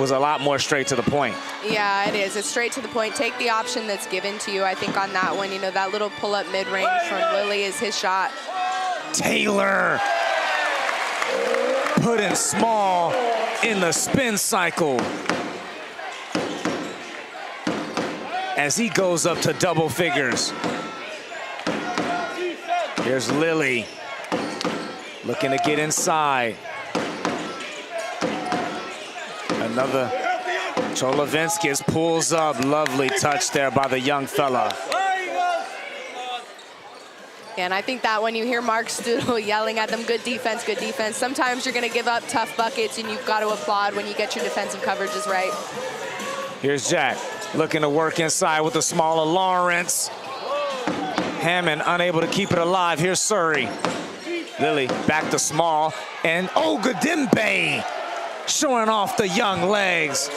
was a lot more straight to the point. Yeah, it is. It's straight to the point. Take the option that's given to you. I think on that one, you know, that little pull-up mid-range from Lily is his shot. Taylor putting Small in the spin cycle as he goes up to double figures. Here's Lily looking to get inside. Another Cholovinskis pulls up. Lovely touch there by the young fella. And I think that when you hear Mark Studel yelling at them, good defense, sometimes you're going to give up tough buckets, and you've got to applaud when you get your defensive coverages right. Here's Jack looking to work inside with the smaller Lawrence. Hammond unable to keep it alive. Here's Surrey. Lily back to Small. And Ogadimbe showing off the young legs.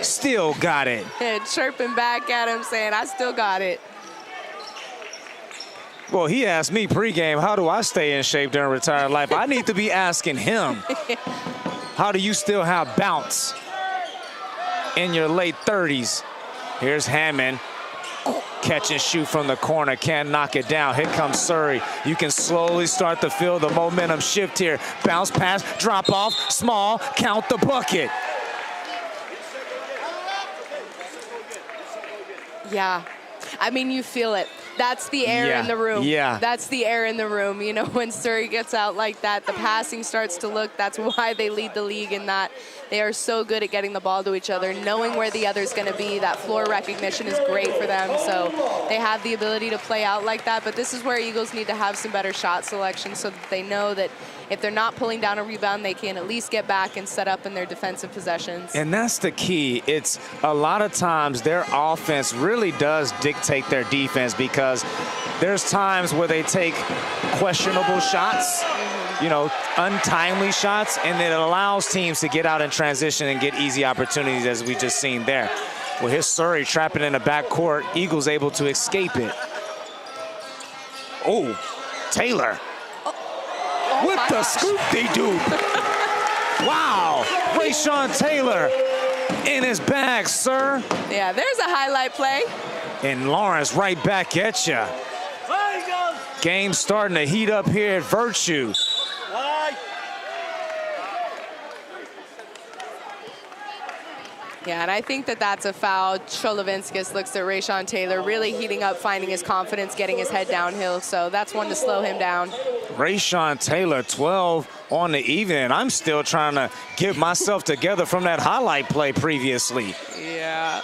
Still got it. Yeah, chirping back at him saying, I still got it. Well, he asked me pregame, how do I stay in shape during retired life? I need to be asking him, how do you still have bounce in your late 30s? Here's Hammond. Catch and shoot from the corner, can't knock it down. Here comes Surrey. You can slowly start to feel the momentum shift here. Bounce pass, drop off, Small, count the bucket. Yeah, I mean, you feel it. That's the air in the room. Yeah. That's the air in the room. You know, when Surrey gets out like that, the passing starts to look. That's why they lead the league in that. They are so good at getting the ball to each other, knowing where the other's going to be. That floor recognition is great for them. So they have the ability to play out like that. But this is where Eagles need to have some better shot selection so that they know that if they're not pulling down a rebound, they can at least get back and set up in their defensive possessions. And that's the key. It's a lot of times their offense really does dictate their defense, because there's times where they take questionable shots, you know, untimely shots, and it allows teams to get out in transition and get easy opportunities, as we just seen there. Well, here's Surrey trapping in the backcourt. Eagles able to escape it. Oh, Taylor. With the scoop-de-doop. Wow, Rayshawn Taylor in his bag, sir. Yeah, there's a highlight play. And Lawrence right back at you. Game starting to heat up here at Vertu. Yeah, and I think that that's a foul. Cholovinskis looks at Rayshawn Taylor, really heating up, finding his confidence, getting his head downhill. So that's one to slow him down. Rayshawn Taylor, 12 on the evening, and I'm still trying to get myself together from that highlight play previously. Yeah.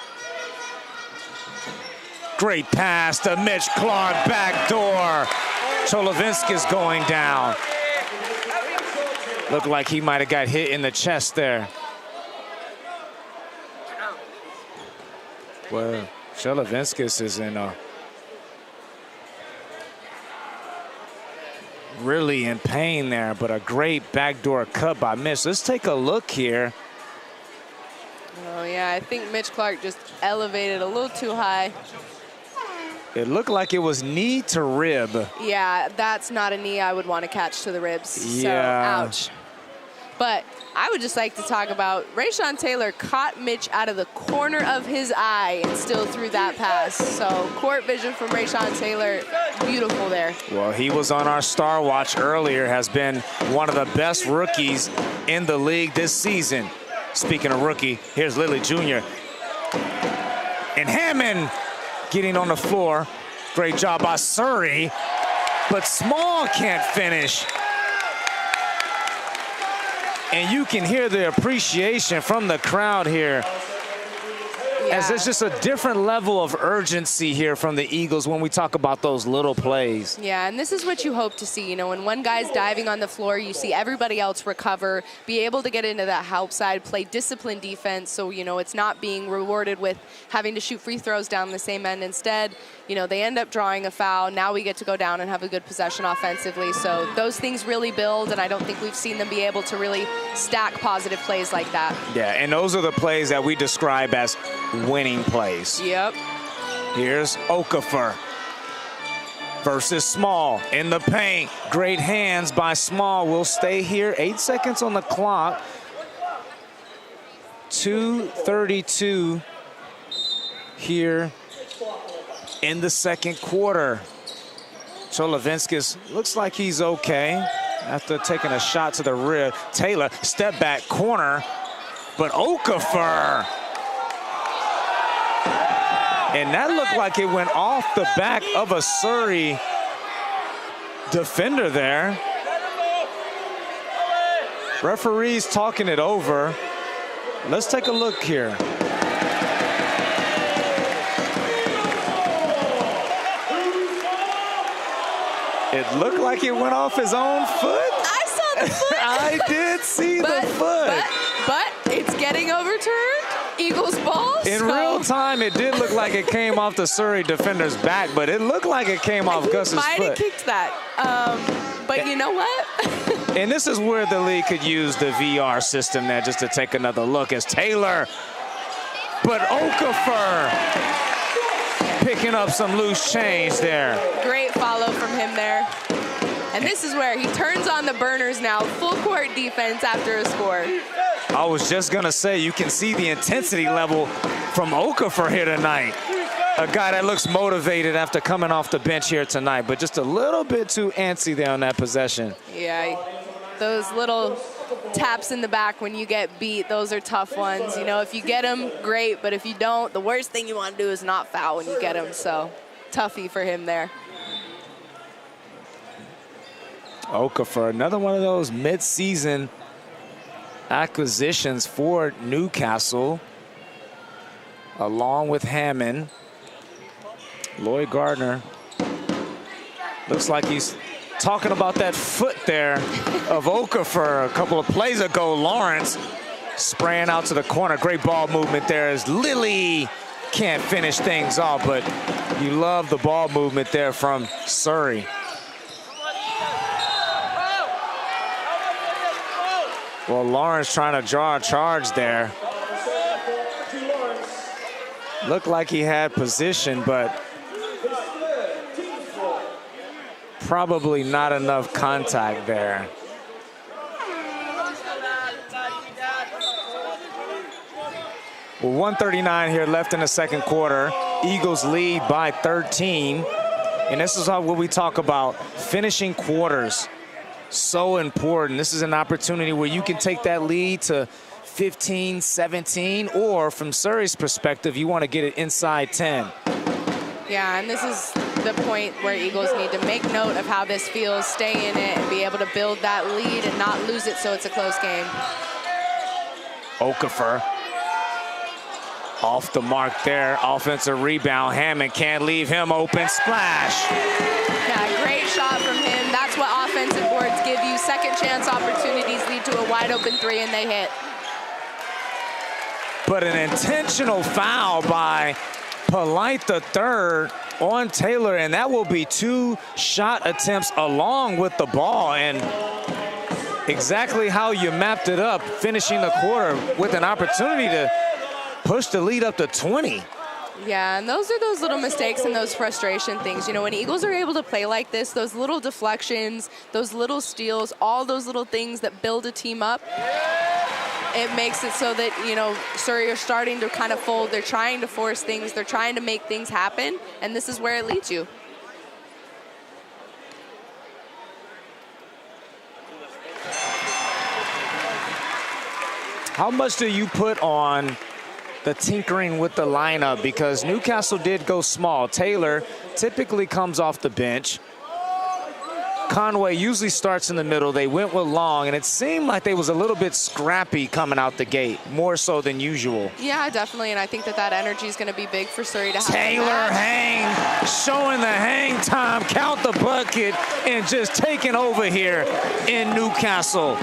Great pass to Mitch Clark, backdoor. Cholovinskis going down. Looked like he might have got hit in the chest there. Well, Cholovinskis is really in pain there, but a great backdoor cut by Mitch. Let's take a look here. Oh, yeah, I think Mitch Clark just elevated a little too high. It looked like it was knee to rib. Yeah, that's not a knee I would want to catch to the ribs. Yeah. So, ouch. But I would just like to talk about Rayshawn Taylor caught Mitch out of the corner of his eye and still threw that pass. So court vision from Rayshawn Taylor, beautiful there. Well, he was on our Star Watch earlier, has been one of the best rookies in the league this season. Speaking of rookie, here's Lilly Jr. And Hammond getting on the floor. Great job by Surrey, but Small can't finish. And you can hear the appreciation from the crowd here. Yeah. As there's just a different level of urgency here from the Eagles when we talk about those little plays. Yeah, and this is what you hope to see. You know, when one guy's diving on the floor, you see everybody else recover, be able to get into that help side, play disciplined defense. So, you know, it's not being rewarded with having to shoot free throws down the same end. Instead, you know, they end up drawing a foul. Now we get to go down and have a good possession offensively. So those things really build, and I don't think we've seen them be able to really stack positive plays like that. Yeah, and those are the plays that we describe as winning plays. Yep. Here's Okafor versus Small in the paint. Great hands by Small. We'll stay here. 8 seconds on the clock. 2:32 here in the second quarter. Cholovinskis looks like he's okay after taking a shot to the rib. Taylor, step back corner, but Okafor. And that looked like it went off the back of a Surrey defender there. Referees talking it over. Let's take a look here. It looked like it went off his own foot. I saw the foot. I did see the foot. But it's getting overturned. Eagles ball. In real time, it did look like it came off the Surrey defender's back, but it looked like it came off Gus's foot. He might have kicked that. But you know what? And this is where the league could use the VR system there just to take another look as Taylor. But Okafor picking up some loose change there. Great follow from him there. And this is where he turns on the burners now. Full court defense after a score. I was just going to say, you can see the intensity level from Okafor here tonight. A guy that looks motivated after coming off the bench here tonight, but just a little bit too antsy there on that possession. Yeah, those little taps in the back when you get beat, those are tough ones. You know, if you get them, great, but if you don't, the worst thing you want to do is not foul when you get them. So, toughy for him there. Okafor, another one of those mid-season acquisitions for Newcastle, along with Hammond. Lloyd Gardner looks like he's talking about that foot there of Okafor a couple of plays ago. Lawrence spraying out to the corner. Great ball movement there as Lilly can't finish things off, but you love the ball movement there from Surrey. Well, Lawrence trying to draw a charge there. Looked like he had position, but probably not enough contact there. Well, 1:39 here left in the second quarter. Eagles lead by 13. And this is what we talk about, finishing quarters. So important. This is an opportunity where you can take that lead to 15, 17, or from Surrey's perspective, you want to get it inside 10. Yeah, and this is the point where Eagles need to make note of how this feels, stay in it, and be able to build that lead and not lose it so it's a close game. Okafor off the mark there. Offensive rebound. Hammond can't leave him open. Splash. Yeah, great shot from him. That's what offensive boards give you. Second chance opportunities lead to a wide open three, and they hit. But an intentional foul by Polite III on Taylor, and that will be 2 shot attempts along with the ball. And exactly how you mapped it up, finishing the quarter with an opportunity to push the lead up to 20. Yeah, and those are those little mistakes and those frustration things. You know, when Eagles are able to play like this, those little deflections, those little steals, all those little things that build a team up, it makes it so that, you know, Surrey are starting to kind of fold. They're trying to force things. They're trying to make things happen, and this is where it leads you. How much do you put on the tinkering with the lineup? Because Newcastle did go small. Taylor typically comes off the bench. Conway usually starts in the middle. They went with Long, and it seemed like they was a little bit scrappy coming out the gate, more so than usual. Yeah, definitely, and I think that that energy is going to be big for Surrey to have. Taylor hang, showing the hang time, count the bucket, and just taking over here in Newcastle.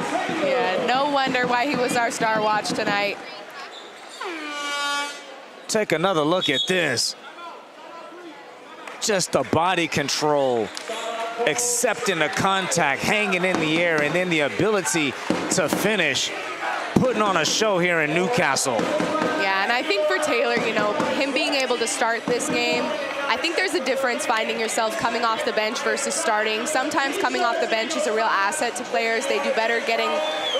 Yeah, no wonder why he was our star watch tonight. Take another look at this. Just the body control, accepting the contact, hanging in the air, and then the ability to finish, putting on a show here in Newcastle. Yeah, and I think for Taylor, you know, him being able to start this game, I think there's a difference finding yourself coming off the bench versus starting. Sometimes coming off the bench is a real asset to players. They do better getting,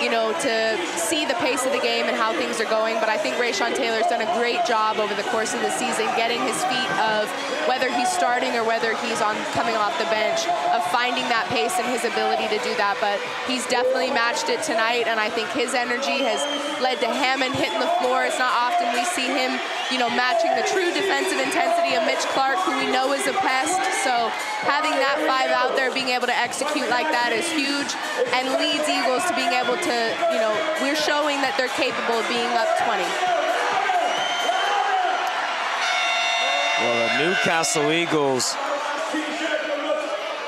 you know, to see the pace of the game and how things are going. But I think Rayshon Taylor's done a great job over the course of the season getting his feet of whether he's starting or whether he's coming off the bench, of finding that pace and his ability to do that. But he's definitely matched it tonight, and I think his energy has led to Hammond hitting the floor. It's not often we see him, you know, matching the true defensive intensity of Mitch Clark, who we know is a pest. So having that 5 out there, being able to execute like that is huge, and leads Eagles to being able to, you know, we're showing that they're capable of being up 20. Well, the Newcastle Eagles,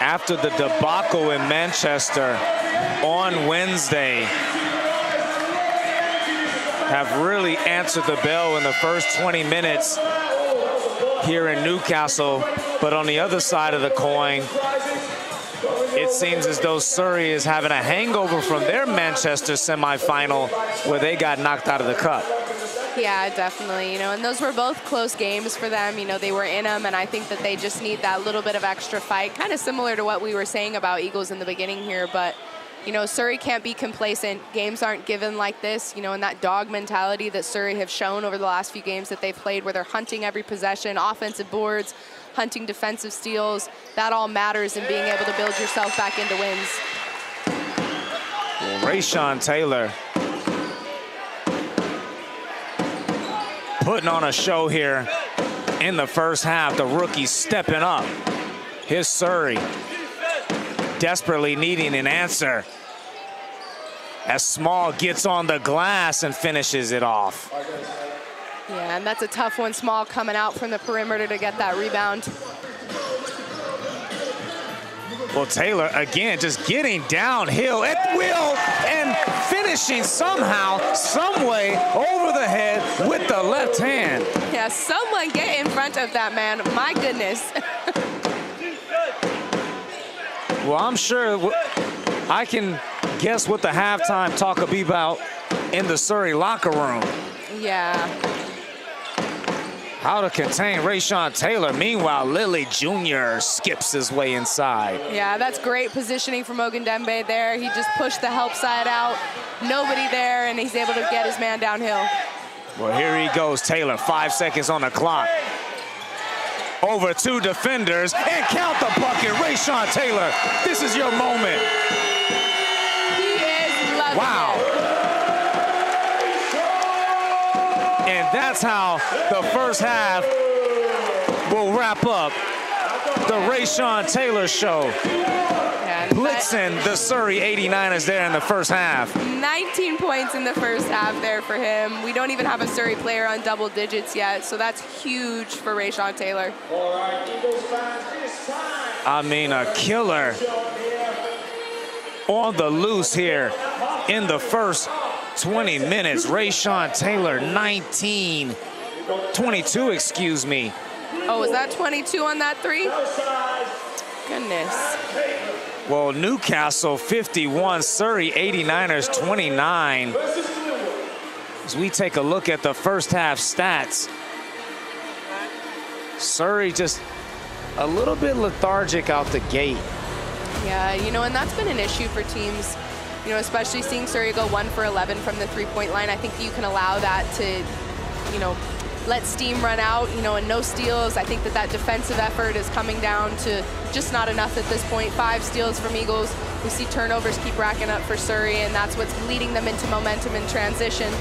after the debacle in Manchester on Wednesday, have really answered the bell in the first 20 minutes here in Newcastle. But on the other side of the coin, it seems as though Surrey is having a hangover from their Manchester semifinal where they got knocked out of the cup. Yeah, definitely, you know, and those were both close games for them. You know, they were in them, and I think that they just need that little bit of extra fight, kind of similar to what we were saying about Eagles in the beginning here. But, you know, Surrey can't be complacent. Games aren't given like this, you know, and that dog mentality that Surrey have shown over the last few games that they've played, where they're hunting every possession, offensive boards, hunting defensive steals, that all matters in being able to build yourself back into wins. Well, Rayshon Taylor putting on a show here in the first half. The rookie stepping up. Here's Surrey desperately needing an answer as Small gets on the glass and finishes it off. Yeah, and that's a tough one. Small coming out from the perimeter to get that rebound. Well, Taylor, again, just getting downhill at will and finishing somehow, some way over the head with the left hand. Yeah, someone get in front of that man. My goodness. Well, I'm sure I can guess what the halftime talk will be about in the Surrey locker room. Yeah. How to contain Rayshon Taylor. Meanwhile, Lilly Jr. skips his way inside. Yeah, that's great positioning from Ogundembe there. He just pushed the help side out. Nobody there, and he's able to get his man downhill. Well, here he goes, Taylor. 5 seconds on the clock. Over 2 defenders, and count the bucket. Rayshon Taylor, this is your moment. He is loving wow. it. that's how the first half will wrap up the Rayshawn Taylor show. Yeah, Blitzing the Surrey 89ers there in the first half. 19 points in the first half there for him. We don't even have a Surrey player on double digits yet, so that's huge for Rayshawn Taylor. I mean, a killer on the loose here in the first 20 minutes. Rayshawn Taylor, 22, excuse me. Oh, was that 22 on that three? Goodness. Well, Newcastle 51, Surrey 89ers 29. As we take a look at the first half stats, Surrey just a little bit lethargic out the gate. Yeah, you know, and that's been an issue for teams, you know, especially seeing Surrey go 1 for 11 from the three-point line. I think you can allow that to, you know, let steam run out, you know, and no steals. I think that defensive effort is coming down to just not enough at this point. 5 steals from Eagles. We see turnovers keep racking up for Surrey, and that's what's leading them into momentum and transition.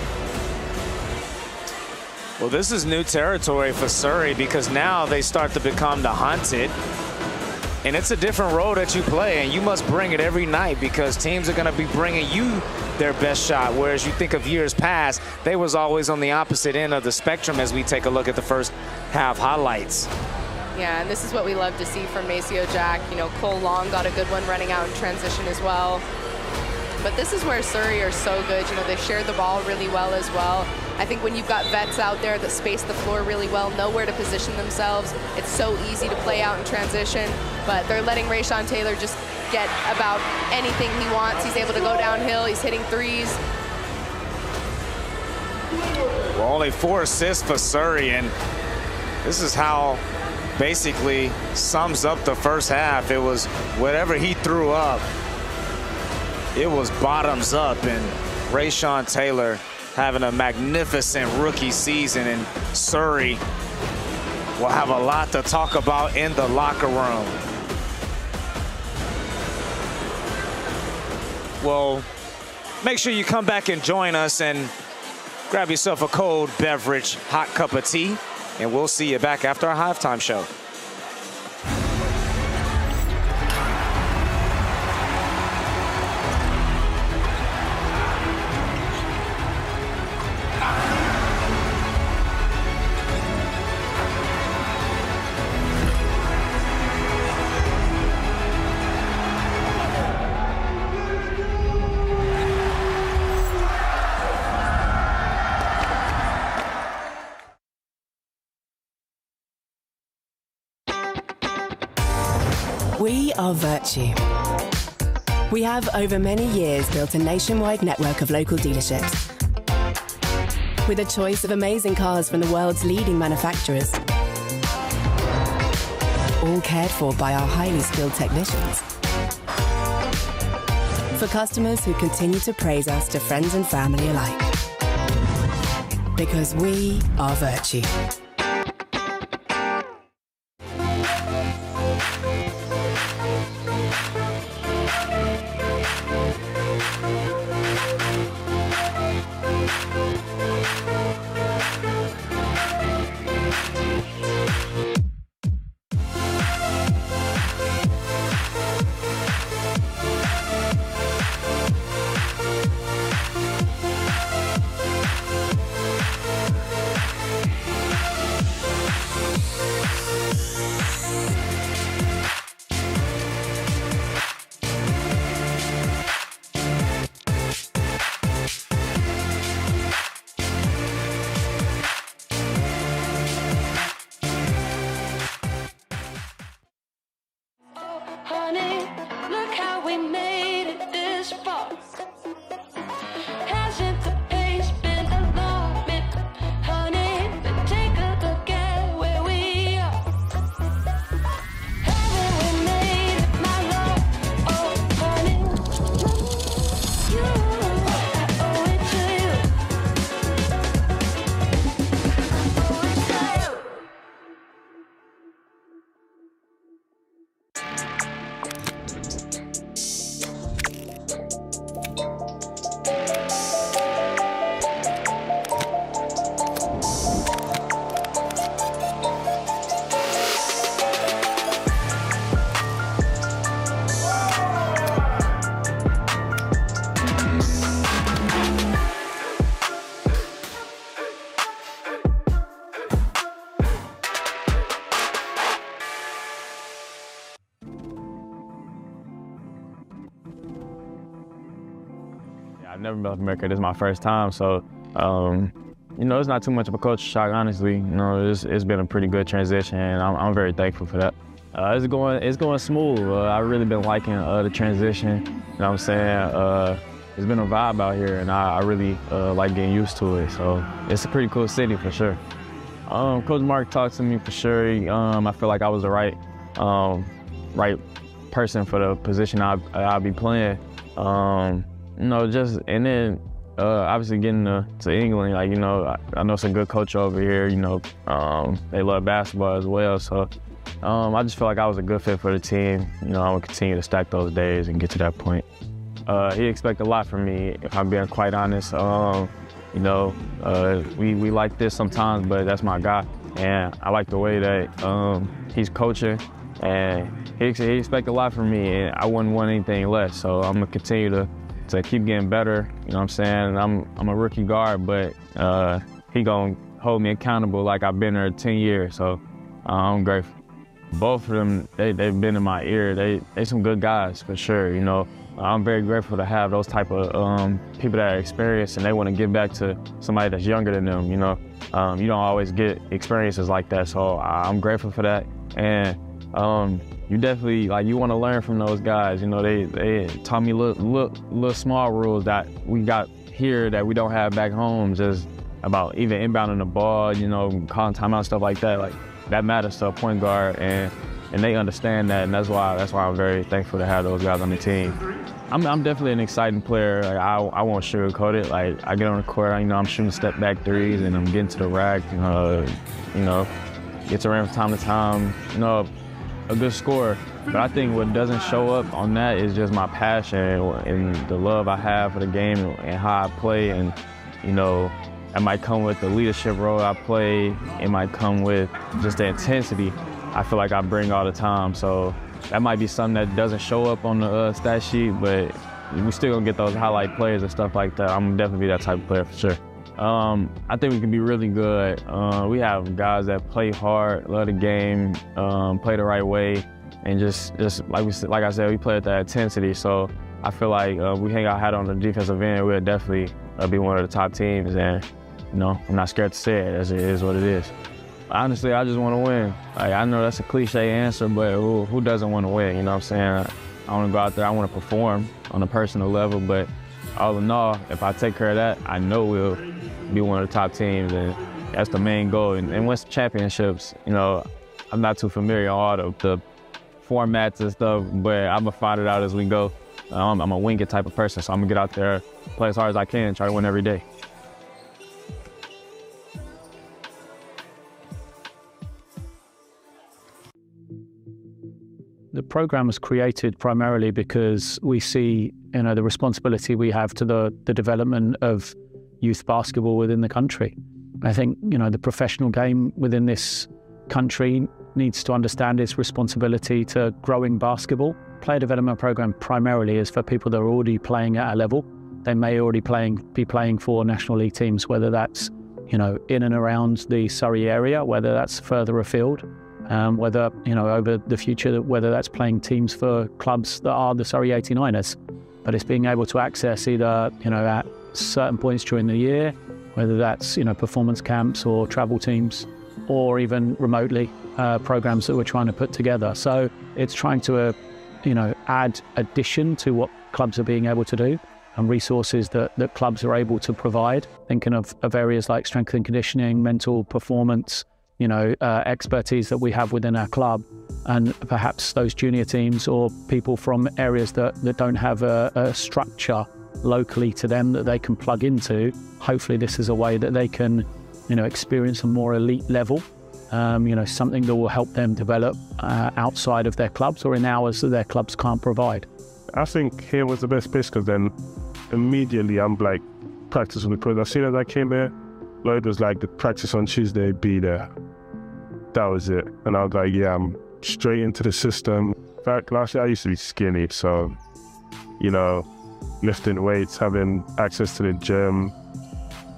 Well, this is new territory for Surrey because now they start to become the hunted. And it's a different role that you play, and you must bring it every night because teams are going to be bringing you their best shot, whereas you think of years past, they was always on the opposite end of the spectrum as we take a look at the first half highlights. Yeah, and this is what we love to see from Maceo Jack. You know, Cole Long got a good one running out in transition as well. But this is where Surrey are so good. You know, they share the ball really well as well. I think when you've got vets out there that space the floor really well, know where to position themselves, it's so easy to play out in transition. But they're letting Rayshawn Taylor just get about anything he wants. He's able to go downhill. He's hitting threes. Well, only 4 assists for Surrey, and this is how basically sums up the first half. It was whatever he threw up, it was bottoms up, and Rayshawn Taylor having a magnificent rookie season, and Surrey will have a lot to talk about in the locker room. Well, make sure you come back and join us and grab yourself a cold beverage, hot cup of tea, and we'll see you back after our halftime show. We are Vertu. We have over many years built a nationwide network of local dealerships with a choice of amazing cars from the world's leading manufacturers, all cared for by our highly skilled technicians. For customers who continue to praise us to friends and family alike. Because we are Vertu. I've never been to America. This is my first time, so you know, it's not too much of a culture shock, honestly. You know, it's been a pretty good transition, and I'm very thankful for that. It's going smooth. I've really been liking the transition. You know what I'm saying? It's been a vibe out here, and I really like getting used to it. So it's a pretty cool city for sure. Coach Mark talked to me for sure. I feel like I was the right person for the position I'll be playing. You know, and then obviously getting to England, like, you know, I know some good coach over here. You know, they love basketball as well. So I just feel like I was a good fit for the team. You know, I'm gonna continue to stack those days and get to that point. He expected a lot from me, if I'm being quite honest. You know, we like this sometimes, but that's my guy. And I like the way that he's coaching, and he expected a lot from me, and I wouldn't want anything less. So I'm gonna continue to keep getting better. You know what I'm saying? I'm a rookie guard, but he gonna hold me accountable like I've been there 10 years. So I'm grateful. Both of them, they've been in my ear. They some good guys for sure. You know, I'm very grateful to have those type of people that are experienced and they want to give back to somebody that's younger than them. You know, you don't always get experiences like that, so I'm grateful for that. And you definitely, like, you want to learn from those guys. You know, they taught me little small rules that we got here that we don't have back home, just about even inbounding the ball, you know, calling timeout, stuff like that. Like, that matters to a point guard, and they understand that, and that's why I'm very thankful to have those guys on the team. I'm definitely an exciting player. Like, I won't sugarcoat it. Like, I get on the court, you know, I'm shooting step back threes, and I'm getting to the rack. You know, gets around from time to time. You know, a good scorer. But I think what doesn't show up on that is just my passion and the love I have for the game and how I play. And, you know, it might come with the leadership role I play. It might come with just the intensity I feel like I bring all the time. So that might be something that doesn't show up on the stat sheet, but we still gonna get those highlight plays and stuff like that. I'm definitely that type of player for sure. I think we can be really good. We have guys that play hard, love the game, play the right way, and just like I said, we play at that intensity. So I feel like we hang our hat on the defensive end, we'll definitely be one of the top teams. And, you know, I'm not scared to say it, as it is what it is. Honestly, I just want to win. Like, I know that's a cliche answer, but who doesn't want to win? You know what I'm saying? I want to go out there, I want to perform on a personal level, but all in all, if I take care of that, I know we'll be one of the top teams, and that's the main goal. And win championships, you know, I'm not too familiar on all the formats and stuff, but I'm gonna find it out as we go. I'm a wing it type of person, so I'm gonna get out there, play as hard as I can, try to win every day. The program was created primarily because we see, you know, the responsibility we have to the development of youth basketball within the country. I think, you know, the professional game within this country needs to understand its responsibility to growing basketball. Player development program primarily is for people that are already playing at a level. They may already be playing for National League teams, whether that's, you know, in and around the Surrey area, whether that's further afield. Whether, you know, over the future, whether that's playing teams for clubs that are the Surrey 89ers. But it's being able to access either, you know, at certain points during the year, whether that's, you know, performance camps or travel teams, or even remotely programs that we're trying to put together. So it's trying to, you know, add addition to what clubs are being able to do and resources that clubs are able to provide. Thinking of areas like strength and conditioning, mental performance, you know, expertise that we have within our club, and perhaps those junior teams or people from areas that don't have a structure locally to them that they can plug into. Hopefully this is a way that they can, you know, experience a more elite level, you know, something that will help them develop outside of their clubs or in hours that their clubs can't provide. I think here was the best place, because then immediately I'm like practicing with pros. As soon as I came here, Lloyd was like, the practice on Tuesday, be there. That was it. And I was like, yeah, I'm straight into the system. In fact, last year I used to be skinny, so, you know, lifting weights, having access to the gym,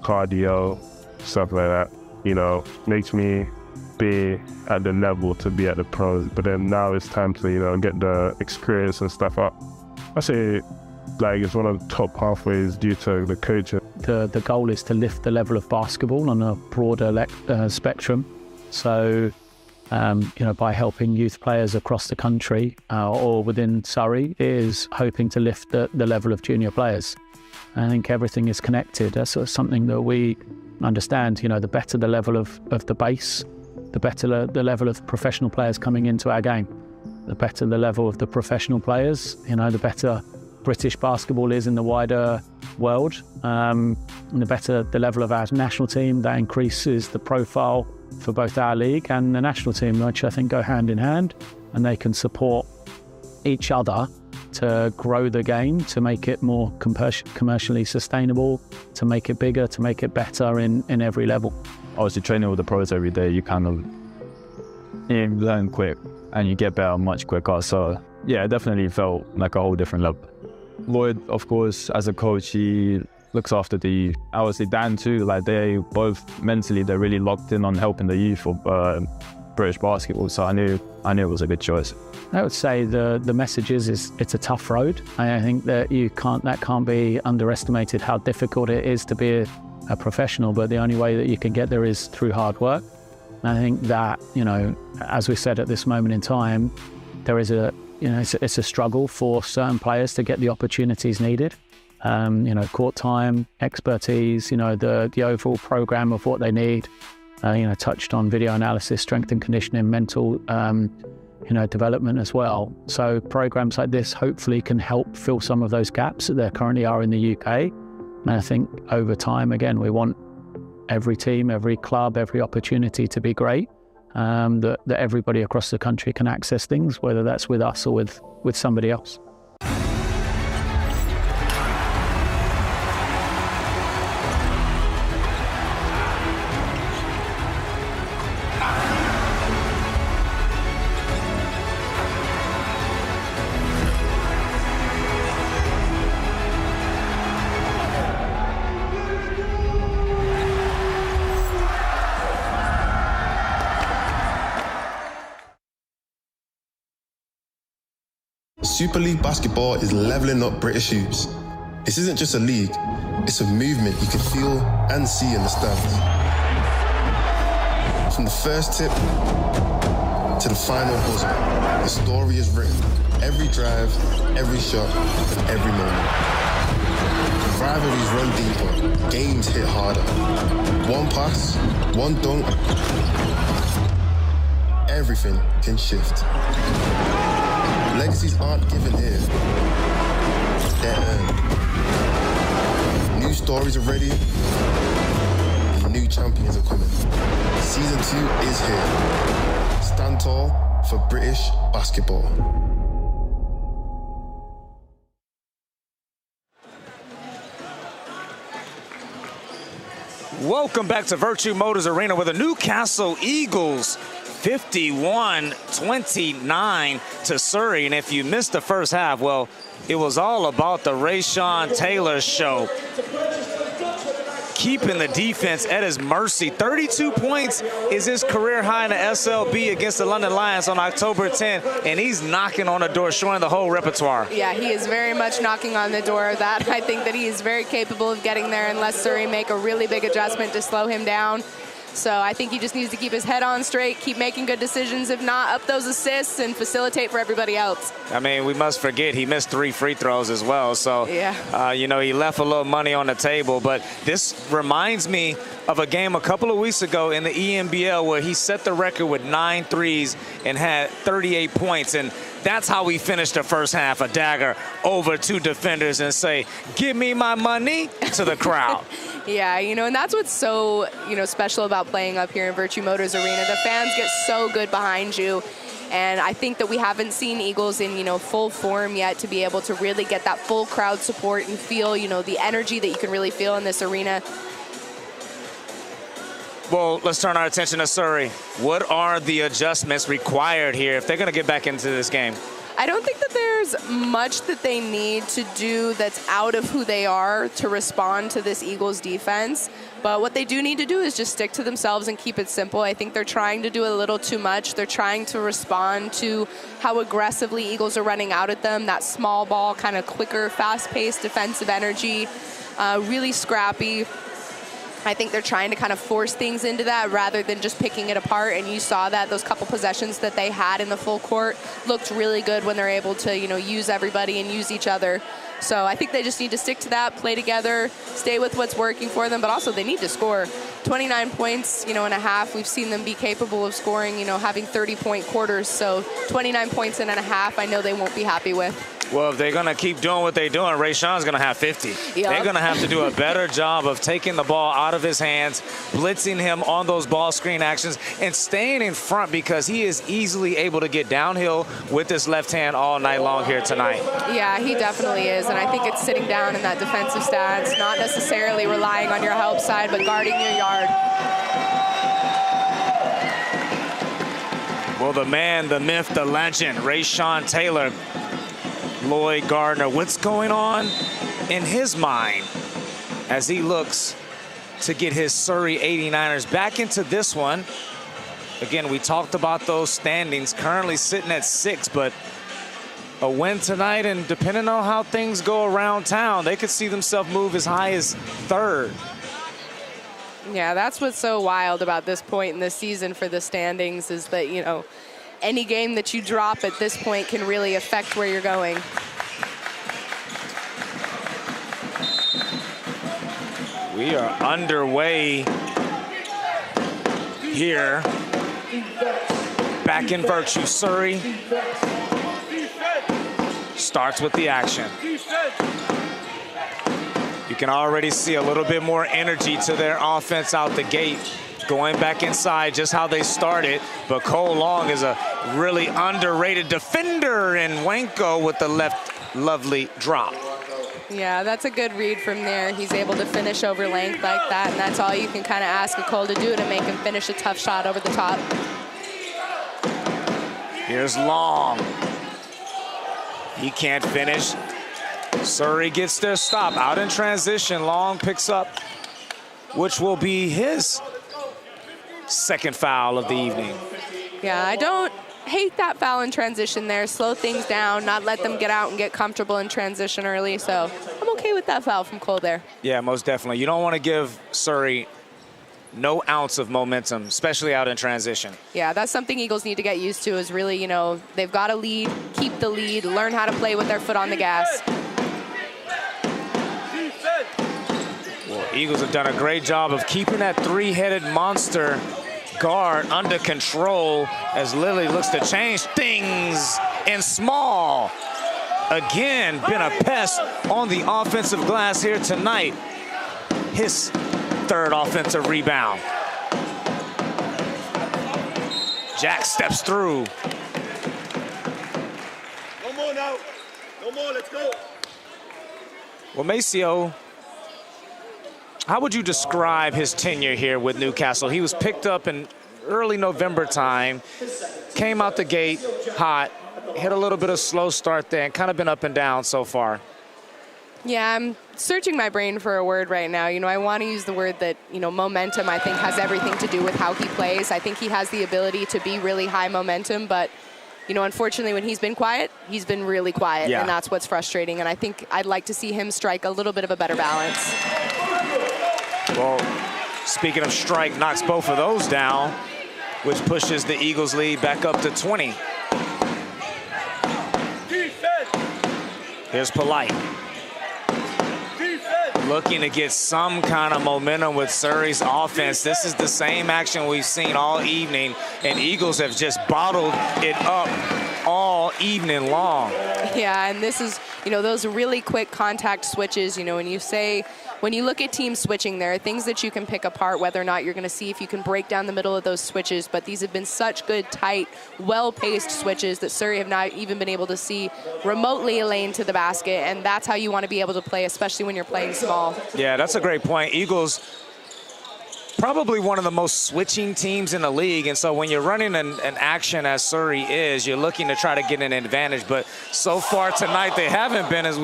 cardio, stuff like that, you know, makes me be at the level to be at the pros. But then now it's time to, you know, get the experience and stuff up. I say like it's one of the top pathways due to the coaching. The goal is to lift the level of basketball on a broader spectrum. So, by helping youth players across the country or within Surrey, is hoping to lift the level of junior players. I think everything is connected. That's something that we understand. The better the level of the base, the better the level of professional players coming into our game. The better the level of the professional players, the better British basketball is in the wider world. And the better the level of our national team, that increases the profile for both our league and the national team, which I think go hand in hand, and they can support each other to grow the game, to make it more commercially sustainable, to make it bigger, to make it better in every level. Obviously, training with the pros every day, you learn quick and you get better much quicker. So yeah, it definitely felt like a whole different level. Lloyd, of course, as a coach, he looks after the, obviously Dan too, like they both mentally, they're really locked in on helping the youth of British basketball. So I knew it was a good choice. I would say the message is it's a tough road. I think that that can't be underestimated, how difficult it is to be a professional, but the only way that you can get there is through hard work. And I think that, as we said at this moment in time, there is it's a struggle for certain players to get the opportunities needed. Court time, expertise, the overall program of what they need. Touched on video analysis, strength and conditioning, mental, development as well. So programs like this hopefully can help fill some of those gaps that there currently are in the UK. And I think over time, again, we want every team, every club, every opportunity to be great, that everybody across the country can access things, whether that's with us or with somebody else. Super League basketball is leveling up British hoops. This isn't just a league, it's a movement you can feel and see in the stands. From the first tip to the final buzzer, the story is written. Every drive, every shot, and every moment. Rivalries run deeper, games hit harder. One pass, one dunk, everything can shift. Legacies aren't given here, they're earned. New stories are ready, and new champions are coming. Season 2 is here. Stand tall for British basketball. Welcome back to Vertu Motors Arena, where the Newcastle Eagles 51-29 to Surrey. And if you missed the first half, well, it was all about the Rayshawn Taylor show. Keeping the defense at his mercy. 32 points is his career high in the SLB against the London Lions on October 10th, and he's knocking on the door, showing the whole repertoire. Yeah, he is very much knocking on the door of that. I think that he is very capable of getting there unless Surrey make a really big adjustment to slow him down. So I think he just needs to keep his head on straight, keep making good decisions, if not, up those assists and facilitate for everybody else. I mean, we must forget he missed 3 free throws as well. So, yeah. He left a little money on the table. But this reminds me of a game a couple of weeks ago in the EMBL where he set the record with 9 threes and had 38 points. And that's how we finished the first half, a dagger over 2 defenders and say, give me my money to the crowd. Yeah, and that's what's so, special about playing up here in Vertu Motors Arena. The fans get so good behind you. And I think that we haven't seen Eagles in, full form yet to be able to really get that full crowd support and feel, the energy that you can really feel in this arena. Well, let's turn our attention to Surrey. What are the adjustments required here if they're going to get back into this game? I don't think that there's much that they need to do that's out of who they are to respond to this Eagles defense. But what they do need to do is just stick to themselves and keep it simple. I think they're trying to do a little too much. They're trying to respond to how aggressively Eagles are running out at them, that small ball, kind of quicker, fast-paced defensive energy, really scrappy. I think they're trying to kind of force things into that rather than just picking it apart. And you saw that those couple possessions that they had in the full court looked really good when they're able to, use everybody and use each other. So I think they just need to stick to that, play together, stay with what's working for them, but also they need to score 29 points, in a half. We've seen them be capable of scoring, having 30-point quarters. So 29 points in and a half, I know they won't be happy with. Well, if they're going to keep doing what they're doing, Rayshawn's going to have 50. Yep. They're going to have to do a better job of taking the ball out of his hands, blitzing him on those ball screen actions, and staying in front because he is easily able to get downhill with his left hand all night long here tonight. Yeah, he definitely is, and I think it's sitting down in that defensive stance, not necessarily relying on your help side, but guarding your yard. Well, the man, the myth, the legend, Rayshawn Taylor, Lloyd Gardner, what's going on in his mind as he looks to get his Surrey 89ers back into this one? Again, we talked about those standings, currently sitting at 6, but a win tonight, and depending on how things go around town, they could see themselves move as high as 3rd. Yeah, that's what's so wild about this point in the season for the standings is that, any game that you drop at this point can really affect where you're going. We are underway here. Back in Vertu, Surrey starts with the action. You can already see a little bit more energy to their offense out the gate. Going back inside, just how they started. But Cole Long is a really underrated defender, and Wanko with the left lovely drop. Yeah, that's a good read from there. He's able to finish over length like that, and that's all you can kind of ask a Cole to do to make him finish a tough shot over the top. Here's Long. He can't finish. Surrey gets their stop. Out in transition, Long picks up, which will be his 2nd foul of the evening. Yeah, I don't hate that foul in transition there. Slow things down, not let them get out and get comfortable in transition early. So I'm okay with that foul from Cole there. Yeah, most definitely. You don't want to give Surrey no ounce of momentum, especially out in transition. Yeah, that's something Eagles need to get used to is really, they've got a lead, keep the lead, learn how to play with their foot on the gas. Well, Eagles have done a great job of keeping that 3-headed monster guard under control as Lilly looks to change things in small. Again, been a pest on the offensive glass here tonight. His 3rd offensive rebound. Jack steps through. No more now. No more, let's go. Well, Maceo, how would you describe his tenure here with Newcastle? He was picked up in early November time, came out the gate hot, hit a little bit of slow start there, and kind of been up and down so far. Yeah, I'm searching my brain for a word right now. I want to use the word that, momentum, I think, has everything to do with how he plays. I think he has the ability to be really high momentum, but, unfortunately, when he's been quiet, he's been really quiet, and that's what's frustrating. And I think I'd like to see him strike a little bit of a better balance. Well, speaking of strike, knocks both of those down, which pushes the Eagles lead back up to 20. Here's Polite. Looking to get some kind of momentum with Surrey's offense. This is the same action we've seen all evening, and Eagles have just bottled it up all evening long. Yeah, and this is, those really quick contact switches, when you look at teams switching, there are things that you can pick apart, whether or not you're going to see if you can break down the middle of those switches. But these have been such good, tight, well-paced switches that Surrey have not even been able to see remotely a lane to the basket. And that's how you want to be able to play, especially when you're playing small. Yeah, that's a great point. Eagles probably one of the most switching teams in the league. And so when you're running an action as Surrey is, you're looking to try to get an advantage. But so far tonight, they haven't been, as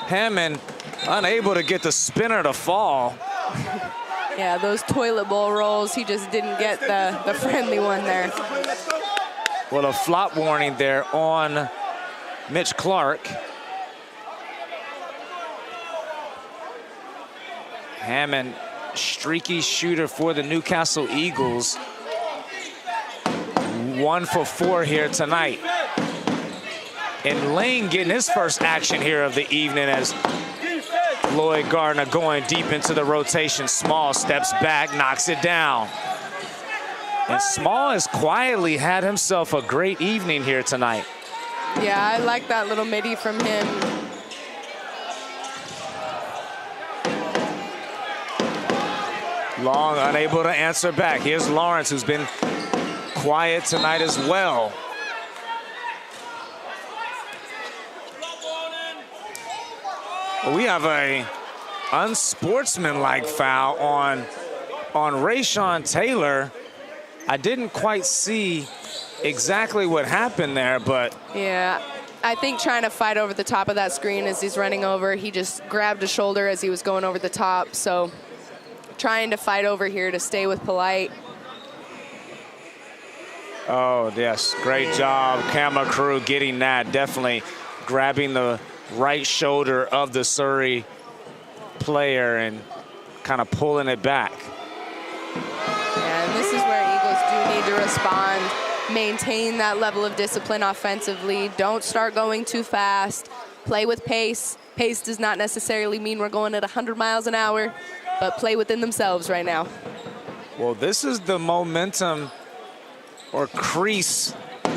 Hammond unable to get the spinner to fall. Yeah, those toilet bowl rolls, he just didn't get the friendly one there. Well, a flop warning there on Mitch Clark. Hammond, streaky shooter for the Newcastle Eagles. 1 for 4 here tonight. And Lane getting his first action here of the evening as Lloyd Gardner going deep into the rotation. Small steps back, knocks it down. And Small has quietly had himself a great evening here tonight. Yeah, I like that little midi from him. Long unable to answer back. Here's Lawrence, who's been quiet tonight as well. We have a unsportsmanlike foul on Rayshawn Taylor. I didn't quite see exactly what happened there, but... Yeah, I think trying to fight over the top of that screen as he's running over, he just grabbed a shoulder as he was going over the top. So trying to fight over here to stay with Polite. Oh, yes, great job, camera crew, getting that. Definitely grabbing the right shoulder of the Surrey player and kind of pulling it back. Yeah, and this is where Eagles do need to respond, maintain that level of discipline offensively. Don't start going too fast. Play with pace. Pace does not necessarily mean we're going at 100 miles an hour, but play within themselves right now. Well, this is the momentum or crease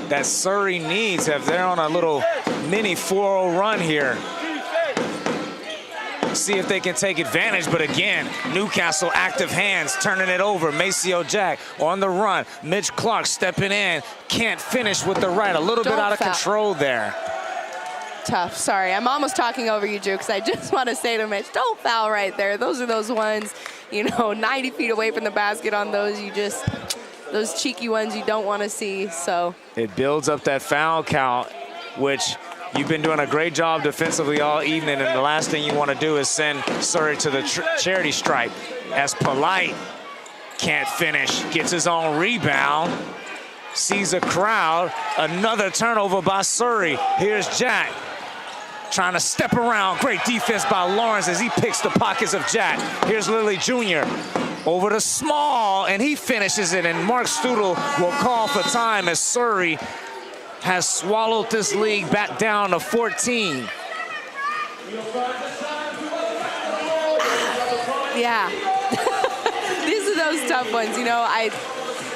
that Surrey needs if they're on a little mini 4-0 run here. See if they can take advantage, but again, Newcastle active hands, turning it over. Maceo Jack on the run. Mitch Clark stepping in, can't finish with the right. A little bit out of control there. Tough, sorry. I'm almost talking over you, Drew, because I just want to say to Mitch, don't foul right there. Those are those ones, 90 feet away from the basket on those. Those cheeky ones you don't want to see, so. It builds up that foul count, which you've been doing a great job defensively all evening, and the last thing you want to do is send Surrey to the charity stripe. As Polite can't finish, gets his own rebound, sees a crowd, another turnover by Surrey. Here's Jack trying to step around. Great defense by Lawrence as he picks the pockets of Jack. Here's Lilly Jr. over to Small, and he finishes it, and Mark Studel will call for time as Surrey has swallowed this league back down to 14. Yeah. These are those tough ones.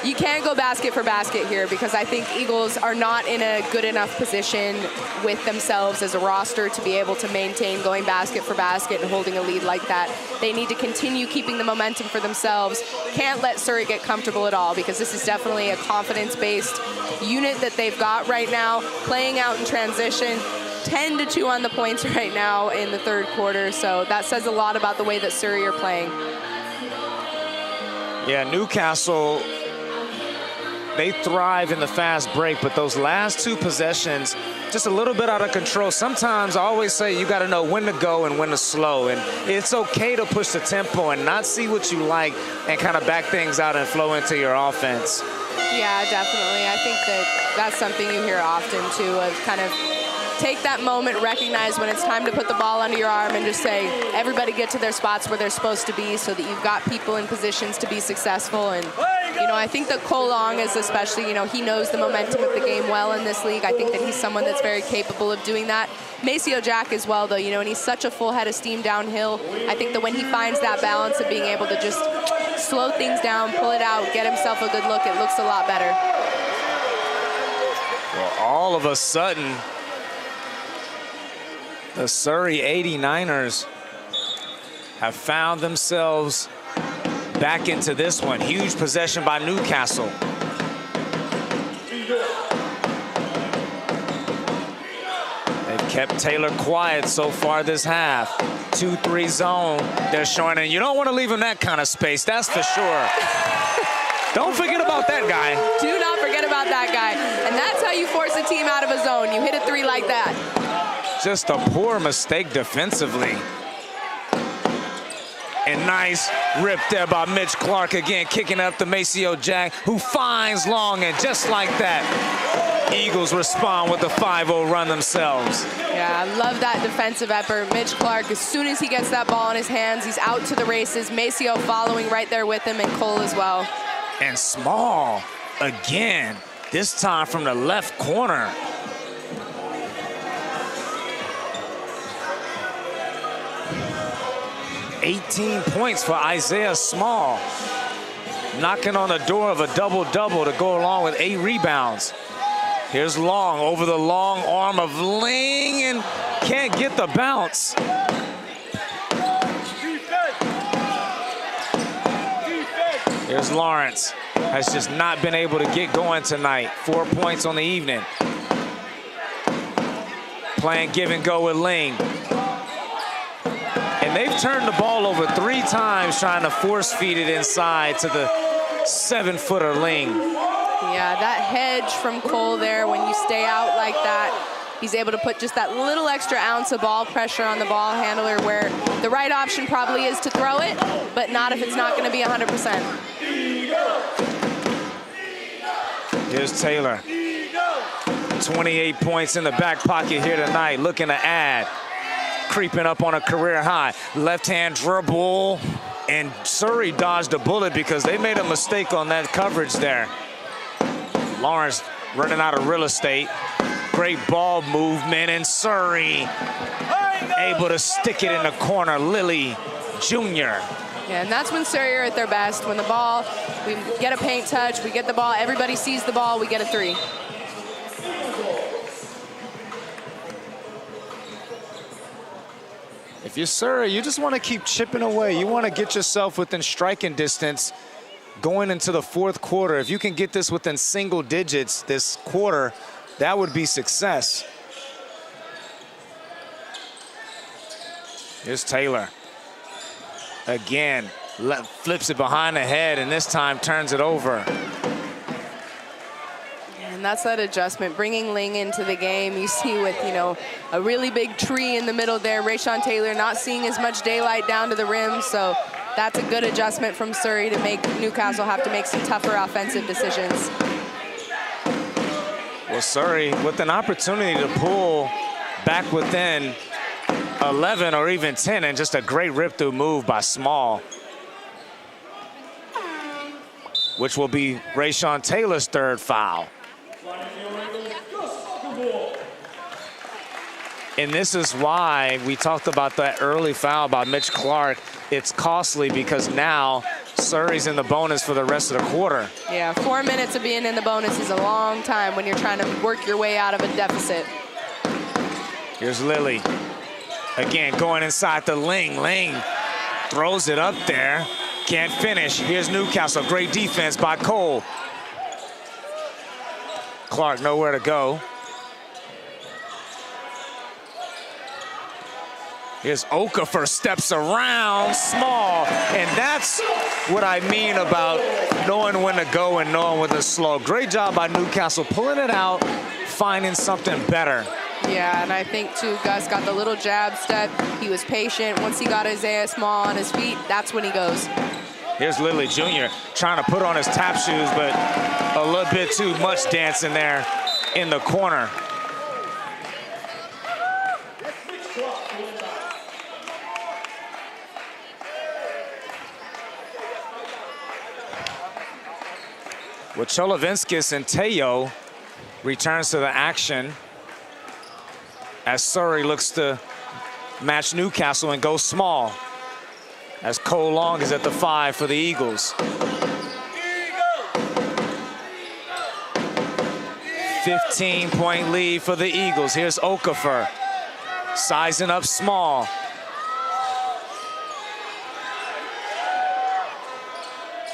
You can't go basket for basket here because I think Eagles are not in a good enough position with themselves as a roster to be able to maintain going basket for basket and holding a lead like that. They need to continue keeping the momentum for themselves. Can't let Surrey get comfortable at all because this is definitely a confidence-based unit that they've got right now, playing out in transition. 10-2 on the points right now in the third quarter, so that says a lot about the way that Surrey are playing. Yeah, Newcastle, they thrive in the fast break, but those last two possessions, just a little bit out of control. Sometimes I always say you got to know when to go and when to slow, and it's okay to push the tempo and not see what you like and kind of back things out and flow into your offense. Yeah, definitely. I think that's something you hear often, too, of kind of take that moment, recognize when it's time to put the ball under your arm and just say, everybody get to their spots where they're supposed to be so that you've got people in positions to be successful. And, I think that Cole Long is especially, he knows the momentum of the game well in this league. I think that he's someone that's very capable of doing that. Maceo Jack as well, though, and he's such a full head of steam downhill. I think that when he finds that balance of being able to just slow things down, pull it out, get himself a good look, it looks a lot better. Well, all of a sudden, the Surrey 89ers have found themselves back into this one. Huge possession by Newcastle. They've Kept Taylor quiet so far this half. 2-3 zone. They're showing, and you don't want to leave him that kind of space, that's for sure. Don't forget about that guy. Do not forget about that guy. And that's how you force a team out of a zone. You hit a three like that. Just a poor mistake defensively. And nice rip there by Mitch Clark again, kicking up the Maceo Jack, who finds Long, and just like that, Eagles respond with the 5-0 run themselves. Yeah, I love that defensive effort. Mitch Clark, as soon as he gets that ball in his hands, he's out to the races. Maceo following right there with him, and Cole as well. And Small again, this time from the left corner. $18 points for Isaiah Small. Knocking on the door of a double-double to go along with 8 rebounds. Here's Long over the long arm of Ling and can't get the bounce. Here's Lawrence. Has just not been able to get going tonight. 4 points on the evening. Playing give and go with Ling. And they've turned the ball over 3 times trying to force feed it inside to the 7-footer Ling. Yeah, that hedge from Cole there, when you stay out like that, he's able to put just that little extra ounce of ball pressure on the ball handler, where the right option probably is to throw it, but not if it's not going to be 100%. Here's Taylor. 28 points in the back pocket here tonight, looking to add. Creeping up on a career high. Left-hand dribble, and Surrey dodged a bullet because they made a mistake on that coverage there. Lawrence running out of real estate. Great ball movement, and Surrey able to stick it in the corner. Lilly Jr. Yeah, and that's when Surrey are at their best. When the ball, we get a paint touch, we get the ball, everybody sees the ball, we get a 3. If you're Surrey, you just want to keep chipping away. You want to get yourself within striking distance going into the 4th quarter. If you can get this within single digits this quarter, that would be success. Here's Taylor. Again, flips it behind the head, and this time turns it over. And that's that adjustment, bringing Ling into the game. You see with, you know, a really big tree in the middle there. Rayshon Taylor not seeing as much daylight down to the rim, so that's a good adjustment from Surrey to make Newcastle have to make some tougher offensive decisions. Well, Surrey with an opportunity to pull back within 11 or even 10, and just a great rip-through move by Small, which will be Rayshon Taylor's 3rd foul. And this is why we talked about that early foul by Mitch Clark. It's costly because now Surrey's in the bonus for the rest of the quarter. Yeah, 4 minutes of being in the bonus is a long time when you're trying to work your way out of a deficit. Here's Lilly. Again, going inside the Ling. Ling throws it up there. Can't finish. Here's Newcastle. Great defense by Cole. Clark nowhere to go. Here's Okafor, steps around Small, and that's what I mean about knowing when to go and knowing when to slow. Great job by Newcastle, pulling it out, finding something better. Yeah, and I think, too, Gus got the little jab step. He was patient. Once he got Isaiah Small on his feet, that's when he goes. Here's Lilly Jr. trying to put on his tap shoes, but a little bit too much dancing there in the corner. With Cholovinskis and Teo returns to the action as Surrey looks to match Newcastle and go small, as Cole Long is at the 5 for the Eagles. 15-point lead for the Eagles. Here's Okafor, sizing up Small.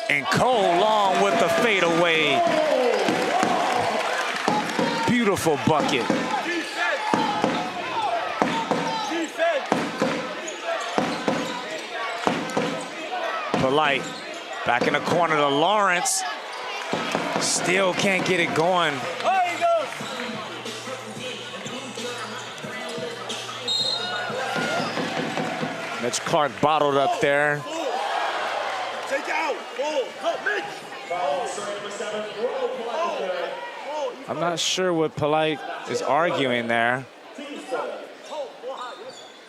And Cole Long with the fadeaway. Beautiful bucket. Polite back in the corner to Lawrence. Still can't get it going. Mitch Clark bottled up there. Take out. Mitch. I'm not sure what Polite is arguing there.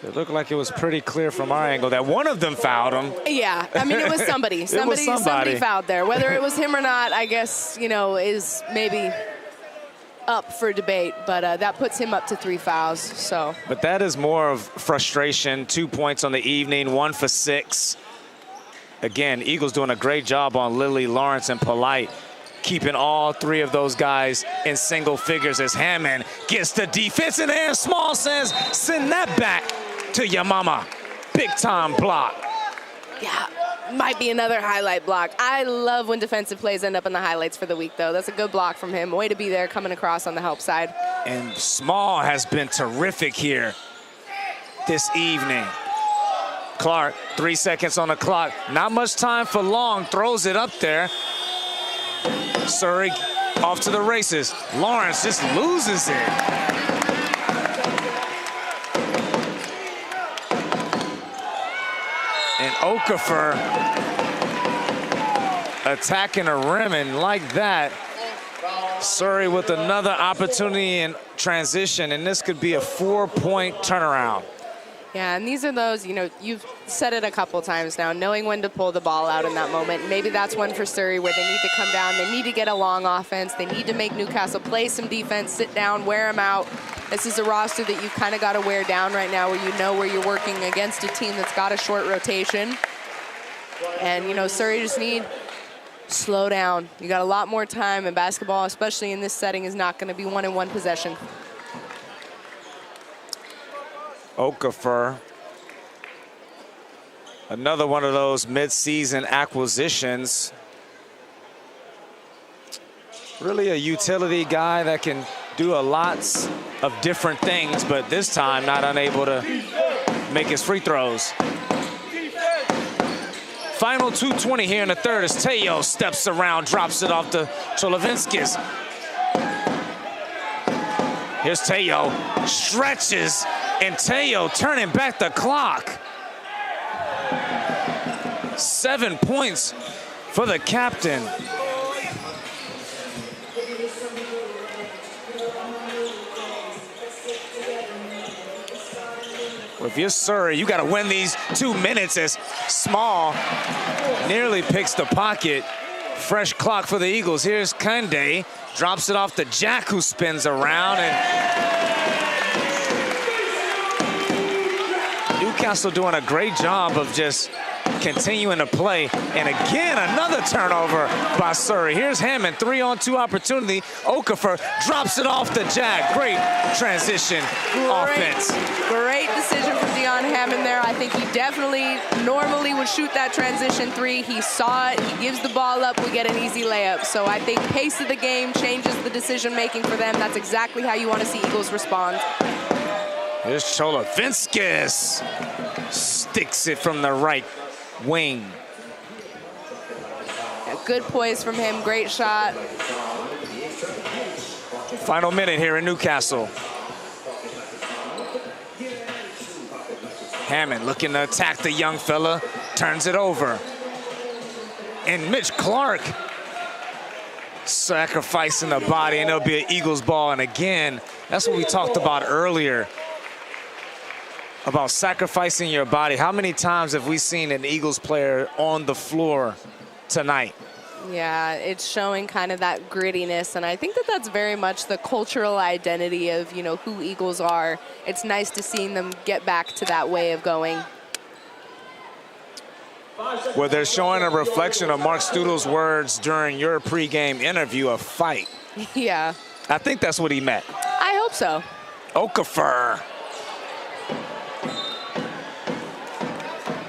It looked like it was pretty clear from our angle that one of them fouled him. Yeah, I mean, it was somebody. Somebody fouled there. Whether it was him or not, I guess, you know, is maybe up for debate, but that puts him up to 3 fouls, so. But that is more of frustration. 2 points on the evening, 1 for 6. Again, Eagles doing a great job on Lilly, Lawrence, and Polite, keeping all 3 of those guys in single figures as Hammond gets the defense in there. Small says, send that back to your mama. Big time block. Yeah, might be another highlight block. I love when defensive plays end up in the highlights for the week, though. That's a good block from him. Way to be there coming across on the help side. And Small has been terrific here this evening. Clark, 3 seconds on the clock. Not much time for Long, throws it up there. Surrey off to the races. Lawrence just loses it. And Okafor attacking a rim, and like that, Surrey with another opportunity in transition, and this could be a 4-point turnaround. Yeah, and these are those, you know, you've said it a couple times now, knowing when to pull the ball out in that moment. Maybe that's one for Surrey where they need to come down. They need to get a long offense. They need to make Newcastle play some defense, sit down, wear them out. This is a roster that you kind of got to wear down right now, where you know where you're working against a team that's got a short rotation. And, you know, Surrey just need slow down. You got a lot more time, and basketball, especially in this setting, is not going to be 1-in-1 possession. Okafor, another one of those mid-season acquisitions. Really a utility guy that can do a lots of different things, but this time not unable to make his free throws. Final 2:20 here in the third as Teo steps around, drops it off to Cholovinskis. Here's Teo, stretches, and Teo turning back the clock. 7 points for the captain. Well, if you're Surrey, you got to win these 2 minutes as Small nearly picks the pocket. Fresh clock for the Eagles. Here's Kande, drops it off to Jack, who spins around, and Newcastle doing a great job of just continuing to play. And again, another turnover by Surrey. Here's Hammond, 3-on-2 opportunity. Okafor drops it off to Jack. Great transition offense. Great decision from Deon Hammond there. I think he definitely normally would shoot that transition 3. He saw it, he gives the ball up, we get an easy layup. So I think pace of the game changes the decision making for them. That's exactly how you want to see Eagles respond. Here's Cholovinskis. Sticks it from the right wing. Yeah, good poise from him, great shot. Final minute here in Newcastle. Hammond looking to attack the young fella, turns it over. And Mitch Clark sacrificing the body, and it'll be an Eagles ball. And again, that's what we talked about earlier, about sacrificing your body. How many times have we seen an Eagles player on the floor tonight? Yeah, it's showing kind of that grittiness, and I think that that's very much the cultural identity of, you know, who Eagles are. It's nice to see them get back to that way of going. Well, they're showing a reflection of Mark Studel's words during your pregame interview, a fight. Yeah. I think that's what he meant. I hope so. Okafor.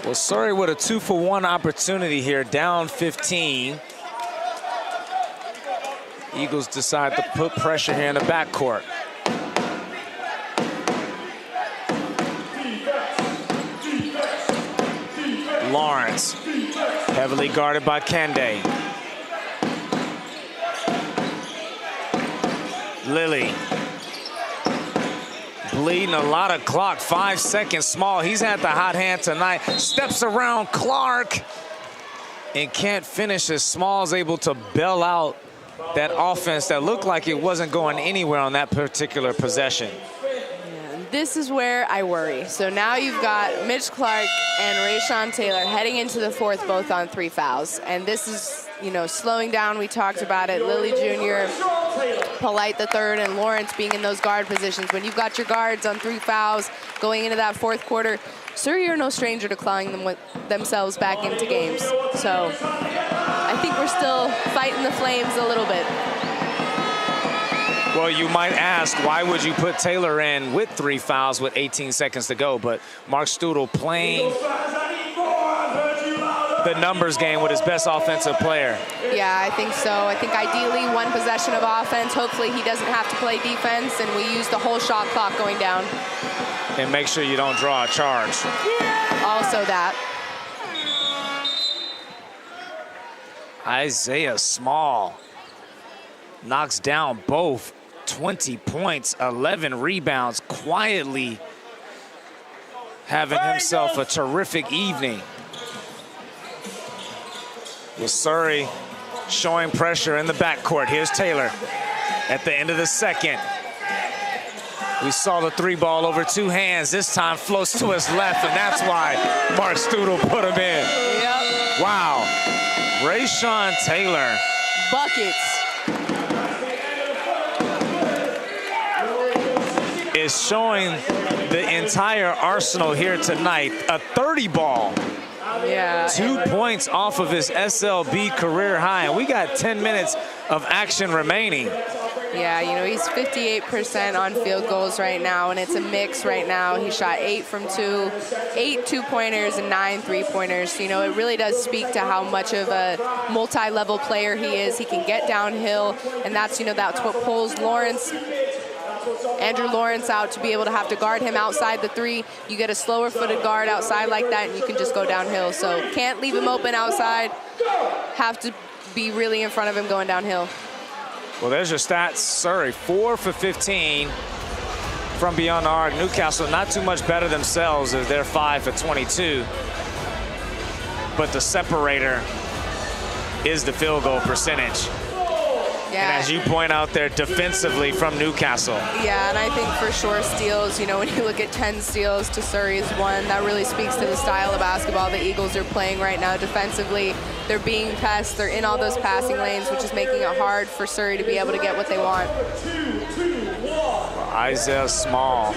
Well, Surrey with a 2-for-1 opportunity here, down 15. Eagles decide to put pressure here in the backcourt. Lawrence. Heavily guarded by Kende. Lilly. Bleeding a lot of clock, 5 seconds small. He's had the hot hand tonight. Steps around Clark and can't finish as Small's able to bail out that offense that looked like it wasn't going anywhere on that particular possession. This is where I worry. So now you've got Mitch Clark and Rayshon Taylor heading into the fourth, both on 3 fouls. And this is, you know, slowing down. We talked about it. Lilly Jr., Polite the third, and Lawrence being in those guard positions. When you've got your guards on 3 fouls going into that fourth quarter, Surrey are no stranger to clawing themselves back into games. So I think we're still fighting the flames a little bit. Well, you might ask, why would you put Taylor in with 3 fouls with 18 seconds to go? But Mark Studel playing the numbers game with his best offensive player. Yeah, I think so. I think ideally 1 possession of offense. Hopefully he doesn't have to play defense, and we use the whole shot clock going down. And make sure you don't draw a charge. Also that. Isaiah Small knocks down both. 20 points, 11 rebounds, quietly having himself a terrific evening. With Surrey showing pressure in the backcourt. Here's Taylor at the end of the second. We saw the 3 ball over 2 hands. This time floats to his left, and that's why Mark Studel put him in. Yep. Wow. Rayshon Taylor. Buckets. Is showing the entire arsenal here tonight. A 30 ball. Yeah. 2 points off of his SLB career high, and we got 10 minutes of action remaining. Yeah, you know, he's 58% on field goals right now, and it's a mix right now. He shot 8 from 2, 8 2-pointers and 9 3-pointers. You know, it really does speak to how much of a multi-level player he is. He can get downhill, and that's, you know, that's what pulls Andrew Lawrence out to be able to have to guard him outside the 3. You get a slower footed guard outside like that, and you can just go downhill. So can't leave him open outside. Have to be really in front of him going downhill. Well, there's your stats. Surrey 4 for 15 from beyond the arc. Newcastle not too much better themselves as they're 5 for 22. But the separator is the field goal percentage. Yeah. And as you point out there, defensively from Newcastle. Yeah, and I think for sure steals, you know, when you look at 10 steals to Surrey's 1, that really speaks to the style of basketball the Eagles are playing right now defensively. They're being pressed, they're in all those passing lanes, which is making it hard for Surrey to be able to get what they want. Isaiah Small,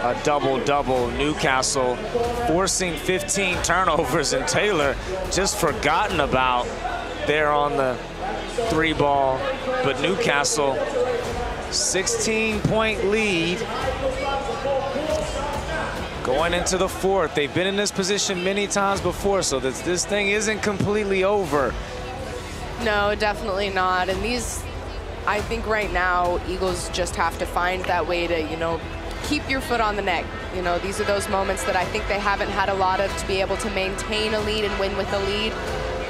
a double-double. Newcastle forcing 15 turnovers, and Taylor just forgotten about there on the 3 ball, but Newcastle 16-point lead going into the 4th. They've been in this position many times before, so this thing isn't completely over. No, definitely not. And these, I think right now, Eagles just have to find that way to, you know, keep your foot on the neck. You know, these are those moments that I think they haven't had a lot of to be able to maintain a lead and win with a lead.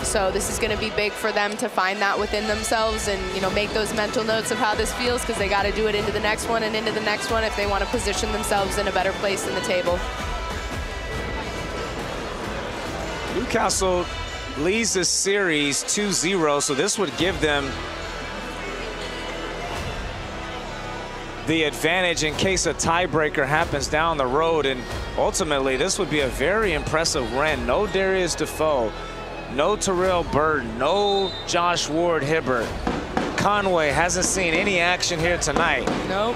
So this is going to be big for them to find that within themselves and, you know, make those mental notes of how this feels, because they got to do it into the next one and into the next one if they want to position themselves in a better place in the table. Newcastle leads the series 2-0, so this would give them the advantage in case a tiebreaker happens down the road, and ultimately this would be a very impressive win. No Darius Defoe. No Terrell Burton, no Josh Ward-Hibbert. Conway hasn't seen any action here tonight. Nope.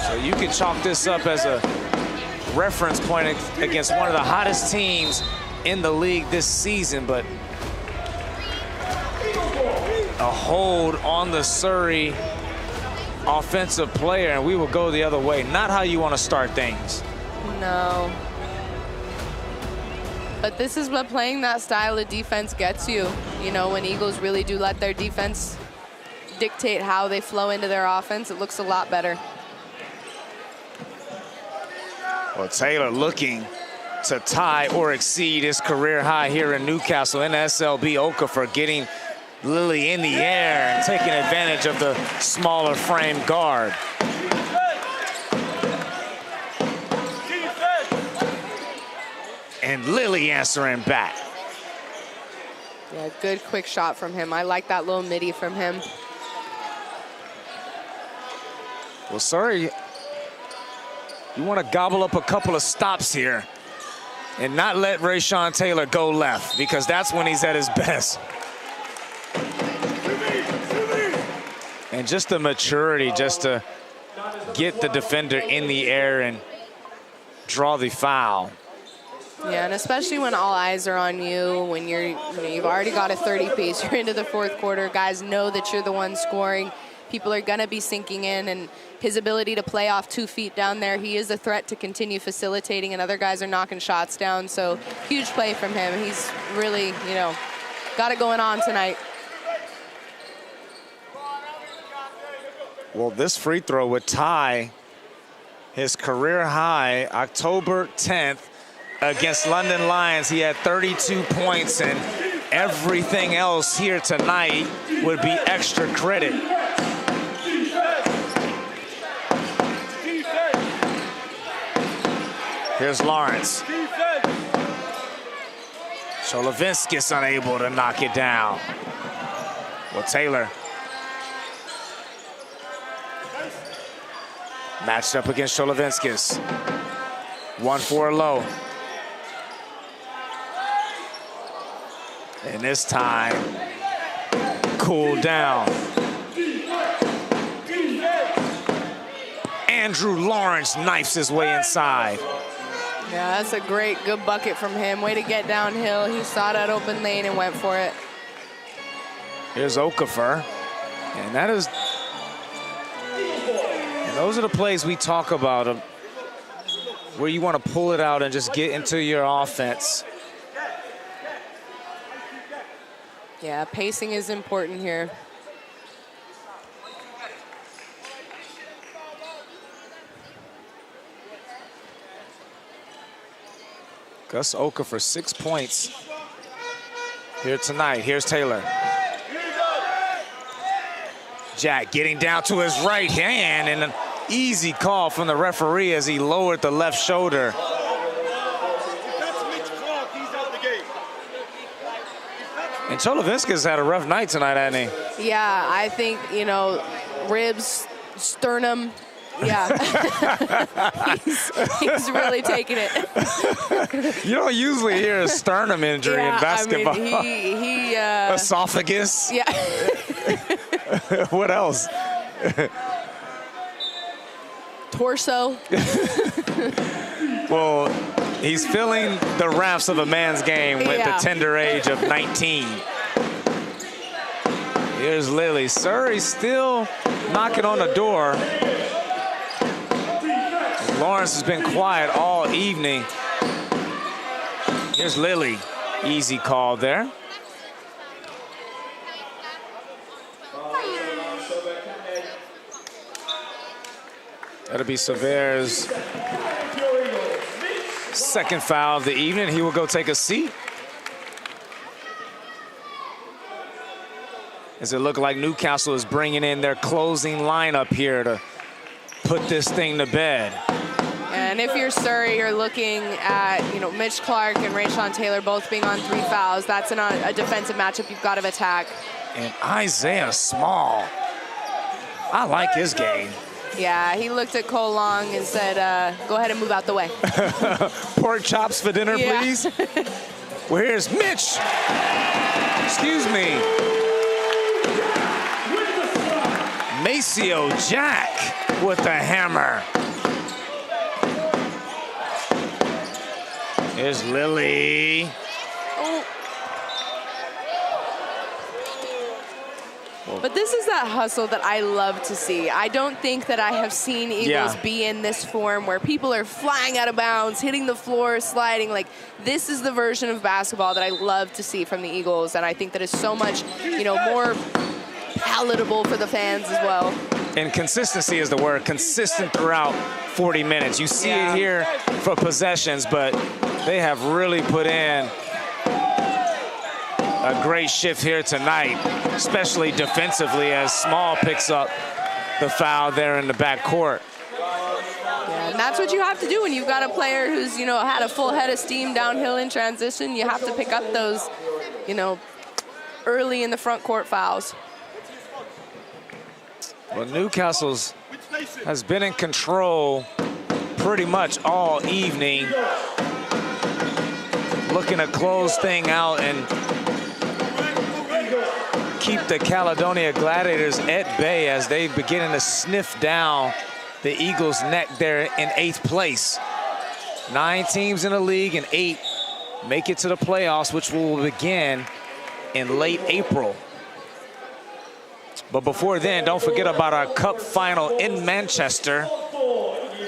So you can chalk this up as a reference point against one of the hottest teams in the league this season, but a hold on the Surrey offensive player, and we will go the other way. Not how you want to start things. No. But this is what playing that style of defense gets you. You know, when Eagles really do let their defense dictate how they flow into their offense, it looks a lot better. Well, Taylor looking to tie or exceed his career high here in Newcastle. In SLB, Okafor getting Lilly in the air and taking advantage of the smaller frame guard. And Lilly answering back. Yeah, good quick shot from him. I like that little midi from him. Well, Surrey, you want to gobble up a couple of stops here and not let Rayshon Taylor go left, because that's when he's at his best. And just the maturity just to get the defender in the air and draw the foul. Yeah, and especially when all eyes are on you, when you've already got a 30-piece, you're into the fourth quarter, guys know that you're the one scoring. People are going to be sinking in, and his ability to play off 2 feet down there, he is a threat to continue facilitating, and other guys are knocking shots down. So huge play from him. He's really, got it going on tonight. Well, this free throw would tie his career high October 10th against London Lions. He had 32 points, and everything else here tonight would be extra credit. Here's Lawrence. Cholovinskis unable to knock it down. Well, Taylor matched up against Cholovinskis. 1-4 low. And this time, cool down. Andrew Lawrence knifes his way inside. Yeah, that's a good bucket from him. Way to get downhill. He saw that open lane and went for it. Here's Okafor. And that is, and those are the plays we talk about, where you want to pull it out and just get into your offense. Yeah, pacing is important here. Gus Okafor 6 points here tonight. Here's Taylor. Jack getting down to his right hand, and an easy call from the referee as he lowered the left shoulder. And Cholovinskis had a rough night tonight, hasn't he? Yeah, I think, ribs, sternum. Yeah, he's really taking it. You don't usually hear a sternum injury in basketball. I mean, he esophagus. Yeah. What else? Torso. Well, he's feeling the wraps of a man's game with the tender age of 19. Here's Lilly. Surrey still knocking on the door. Lawrence has been quiet all evening. Here's Lilly. Easy call there. That'll be Sever's second foul of the evening. He will go take a seat. As it looked like Newcastle is bringing in their closing lineup here to put this thing to bed. And if you're Surrey, you're looking at, Mitch Clark and Rayshon Taylor both being on 3 fouls. That's a defensive matchup you've got to attack. And Isaiah Small, I like his game. Yeah, he looked at Cole Long and said, go ahead and move out the way. Pork chops for dinner, please. Well, here's Mitch. Excuse me. Maceo Jack with the hammer. Here's Lilly. But this is that hustle that I love to see. I don't think that I have seen Eagles be in this form where people are flying out of bounds, hitting the floor, sliding. Like, this is the version of basketball that I love to see from the Eagles, and I think that is so much, more palatable for the fans as well. And consistency is the word. Consistent throughout 40 minutes. You see it here for possessions, but They have really put in a great shift here tonight, especially defensively, as Small picks up the foul there in the backcourt. Yeah, and that's what you have to do when you've got a player who's, had a full head of steam downhill in transition. You have to pick up those, early in the front court fouls. Well, Newcastle's has been in control pretty much all evening, looking to close thing out and keep the Caledonia Gladiators at bay as they begin to sniff down the Eagles' neck there in 8th place. 9 teams in the league and 8 make it to the playoffs, which will begin in late April. But before then, don't forget about our Cup final in Manchester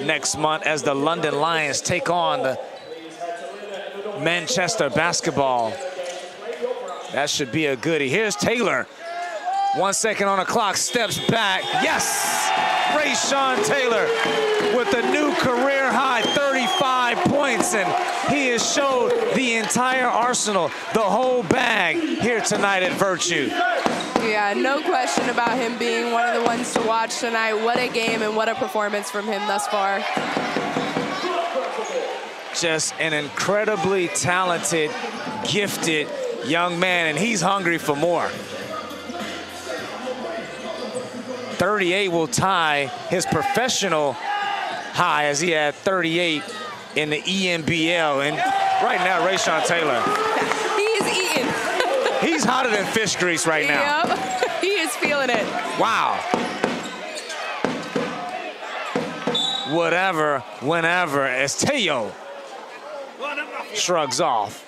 next month as the London Lions take on the Manchester basketball. That should be a goodie. Here's Taylor. 1 second on the clock, steps back. Yes! Rayshawn Taylor with a new career high 35 points, and he has showed the entire arsenal, the whole bag here tonight at Vertu. Yeah, no question about him being one of the ones to watch tonight. What a game and what a performance from him thus far. Just an incredibly talented, gifted young man, and he's hungry for more. 38 will tie his professional high, as he had 38 in the EMBL. And right now, Rayshawn Taylor. He is eating. He's hotter than fish grease right now. Yep, he is feeling it. Wow. Whatever, whenever, as Teo shrugs off.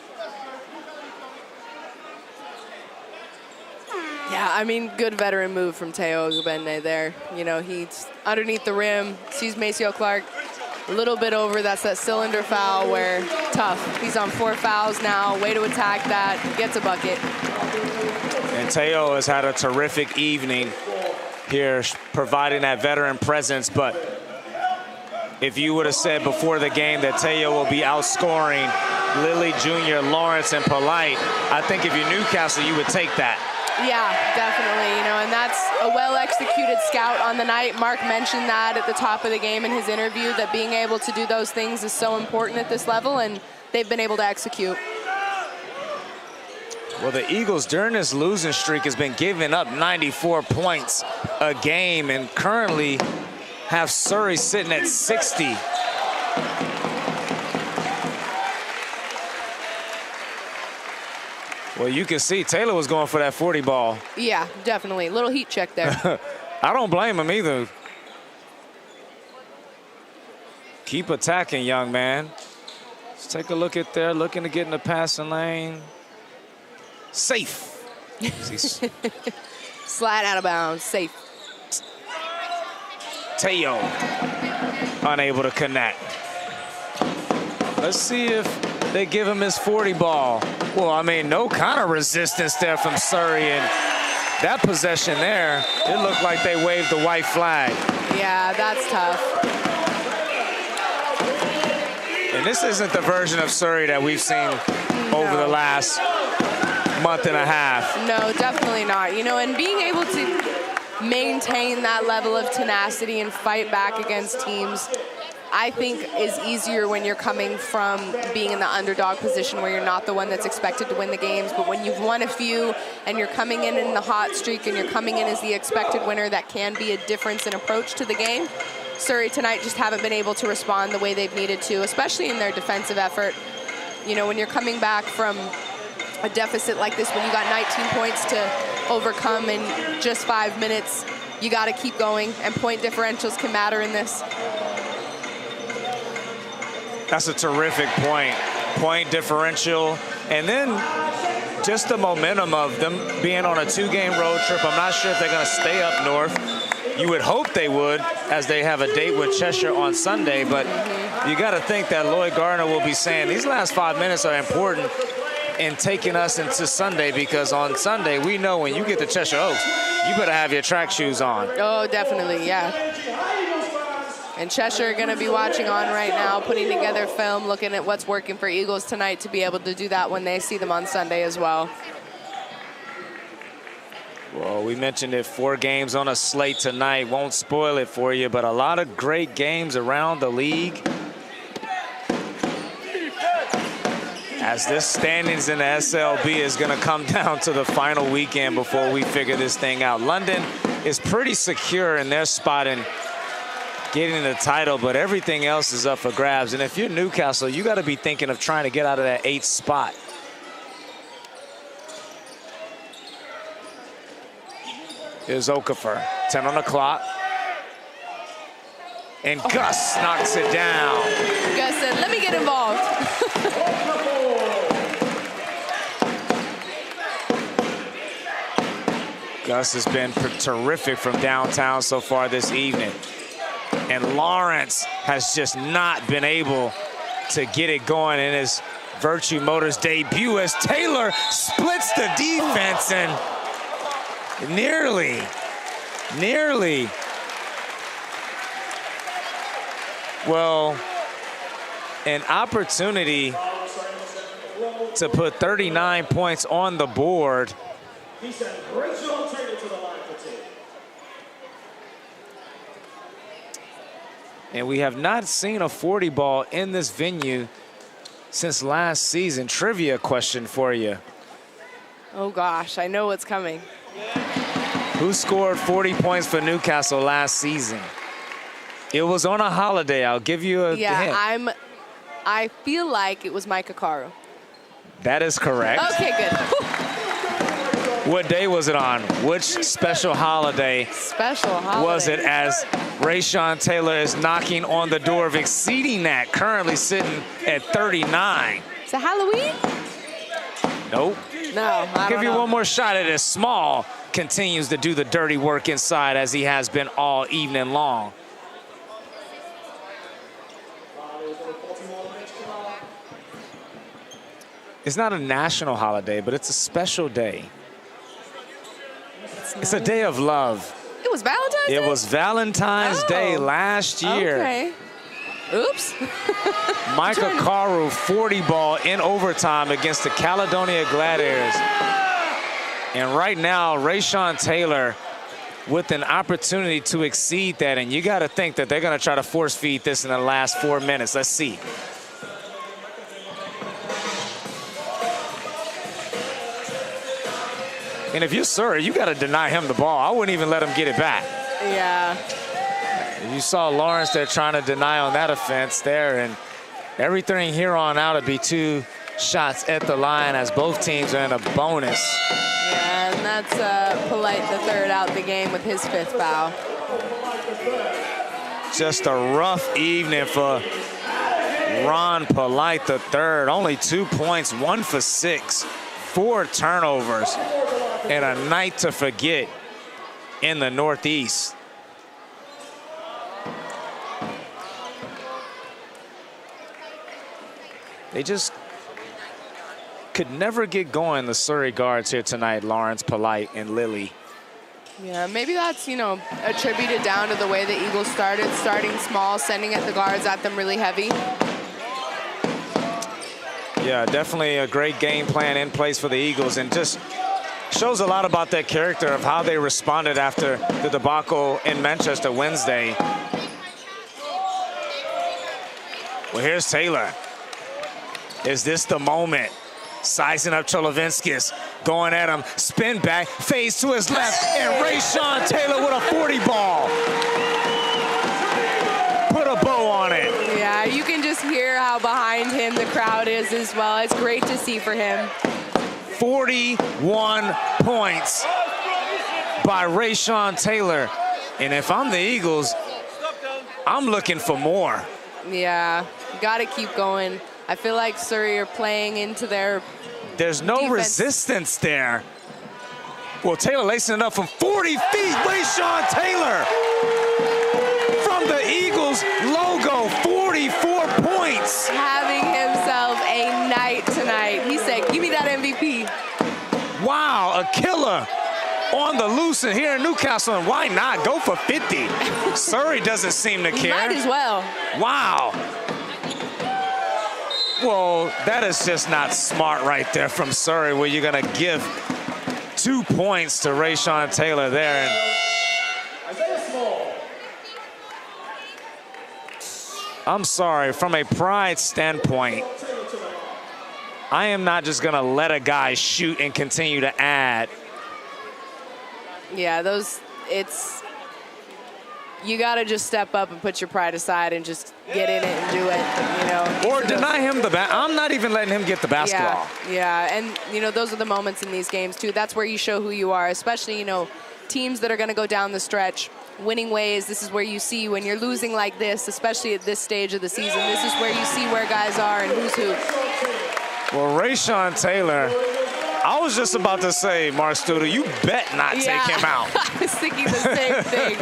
Yeah, I mean, good veteran move from Teo Ogbenne there. He's underneath the rim, sees Maceo Clark a little bit over. That's that cylinder foul where tough. He's on 4 fouls now, way to attack that, gets a bucket. And Teo has had a terrific evening here, providing that veteran presence. But if you would have said before the game that Teo will be outscoring Lilly Jr., Lawrence, and Polite, I think if you're Newcastle, you would take that. Yeah, definitely, and that's a well-executed scout on the night. Mark mentioned that at the top of the game in his interview, that being able to do those things is so important at this level, and they've been able to execute. Well, the Eagles during this losing streak has been giving up 94 points a game, and currently have Surrey sitting at 60. Well, you can see Taylor was going for that 40 ball. Yeah, definitely. Little heat check there. I don't blame him either. Keep attacking, young man. Let's take a look at there, looking to get in the passing lane. Safe. Slide out of bounds, safe. Teo, unable to connect. Let's see if they give him his 40 ball. Well, I mean, no kind of resistance there from Surrey, and that possession there, it looked like they waved the white flag. Yeah, that's tough. And this isn't the version of Surrey that we've seen over the last month and a half. No, definitely not. And being able to maintain that level of tenacity and fight back against teams, I think is easier when you're coming from being in the underdog position where you're not the one that's expected to win the games. But when you've won a few and you're coming in the hot streak and you're coming in as the expected winner, that can be a difference in approach to the game. Surrey tonight just haven't been able to respond the way they've needed to, especially in their defensive effort. When you're coming back from a deficit like this, when you got 19 points to overcome in just 5 minutes, you got to keep going, and point differentials can matter in this. That's a terrific point differential. And then just the momentum of them being on a 2-game road trip. I'm not sure if they're going to stay up north. You would hope they would, as they have a date with Cheshire on Sunday. But you got to think that Lloyd Gardner will be saying these last 5 minutes are important in taking us into Sunday, because on Sunday, we know when you get to Cheshire Oaks, you better have your track shoes on. Oh, definitely, yeah. And Cheshire are going to be watching on right now, putting together film, looking at what's working for Eagles tonight to be able to do that when they see them on Sunday as well. Well, we mentioned it, 4 games on a slate tonight. Won't spoil it for you, but a lot of great games around the league. As this standings in the SLB is going to come down to the final weekend before we figure this thing out. London is pretty secure in their spot in getting the title, but everything else is up for grabs. And if you're Newcastle, you got to be thinking of trying to get out of that 8th spot. Here's Okafor, 10 on the clock. And Gus knocks it down. Gus said, let me get involved. Gus has been terrific from downtown so far this evening. And Lawrence has just not been able to get it going in his Vertu Motors debut as Taylor splits the defense and nearly, well, an opportunity to put 39 points on the board. He said, great job, Taylor, to the line for 2. And we have not seen a 40 ball in this venue since last season. Trivia question for you. Oh gosh, I know what's coming. Who scored 40 points for Newcastle last season? It was on a holiday. I'll give you a hint. I feel like it was Micah Caro. That is correct. Okay, good. What day was it on? Which special holiday? Was it, as Rayshon Taylor is knocking on the door of exceeding that, currently sitting at 39. Is it Halloween? Nope. No, I don't Give you know. one more shot at it. Small continues to do the dirty work inside as he has been all evening long. It's not a national holiday, but it's a special day. It's a day of love. It was Valentine's Day? It was Valentine's Day last year. Okay. Oops. Micah Carew, 40 ball in overtime against the Caledonia Gladiators. And right now, Rayshon Taylor with an opportunity to exceed that. And you got to think that they're going to try to force feed this in the last 4 minutes. Let's see. And if you're Surrey, you got to deny him the ball. I wouldn't even let him get it back. Yeah. You saw Lawrence there trying to deny on that offense there, and everything here on out would be 2 shots at the line as both teams are in a bonus. Yeah, and that's Polite the third out the game with his 5th foul. Just a rough evening for Ron Polite the third. Only 2 points, 1 for 6, 4 turnovers, and a night to forget in the Northeast. They just could never get going, the Surrey guards here tonight, Lawrence, Polite, and Lilly. Yeah, maybe that's, you know, attributed down to the way the Eagles starting small, sending at the guards at them really heavy. Yeah, definitely a great game plan in place for the Eagles, and just shows a lot about their character of how they responded after the debacle in Manchester Wednesday. Well, here's Taylor. Is this the moment? Sizing up Cholovinskis, going at him, spin back, fades to his left, and Rayshon Taylor with a 40 ball. Put a bow on it. Yeah, you can just hear how behind him the crowd is as well. It's great to see for him. 41 points by Rayshon Taylor. And if I'm the Eagles, I'm looking for more. Yeah, got to keep going. I feel like Surrey are playing into their There's no defense. resistance there. Well, Taylor lacing it up from 40 feet. Rayshon Taylor from the Eagles logo, 44 points. Having himself a night tonight. He said, give me that MVP. Wow, a killer on the loose and here in Newcastle, and why not go for 50? Surrey doesn't seem to care. Might as well. Wow. Well, that is just not smart right there from Surrey, where you're going to give 2 points to Rayshawn Taylor there. And I'm sorry, from a pride standpoint, I am not just going to let a guy shoot and continue to add. Yeah, you got to just step up and put your pride aside and just get in it and do it, you know. Or deny him I'm not even letting him get the basketball. Yeah, and, you know, those are the moments in these games, too. That's where you show who you are, especially, you know, teams that are going to go down the stretch, winning ways. This is where you see when you're losing like this, especially at this stage of the season, this is where you see where guys are and who's who. Well, Rayshawn Taylor, I was just about to say, Mark Studer, you bet not take him out. I was thinking the same thing.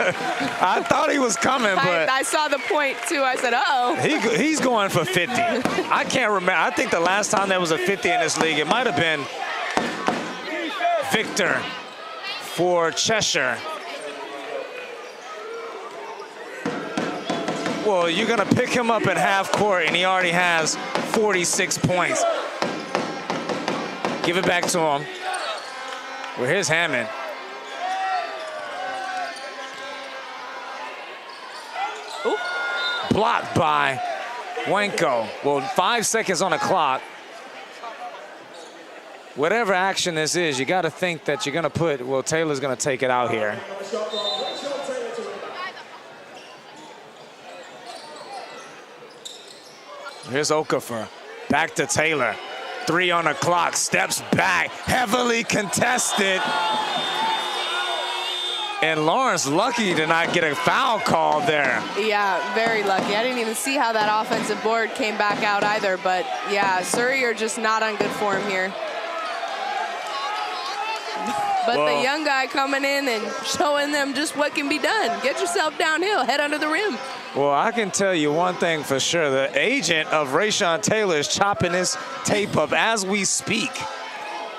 I thought he was coming, but I saw the point, too. I said, uh-oh. He's going for 50. I can't remember. I think the last time there was a 50 in this league, it might have been Victor for Cheshire. Well, you're going to pick him up at half court, and he already has 46 points. Give it back to him. Well, here's Hammond. Ooh. Blocked by Wenko. Well, 5 seconds on the clock. Whatever action this is, you got to think that you're going to put, well, Taylor's going to take it out here. Here's Okafor. Back to Taylor. 3 on the clock, steps back, heavily contested. And Lawrence lucky to not get a foul call there. Yeah, very lucky. I didn't even see how that offensive board came back out either, but yeah, Surrey are just not on good form here. But the young guy coming in and showing them just what can be done. Get yourself downhill, head under the rim. Well, I can tell you one thing for sure. The agent of Rayshawn Taylor is chopping his tape up as we speak.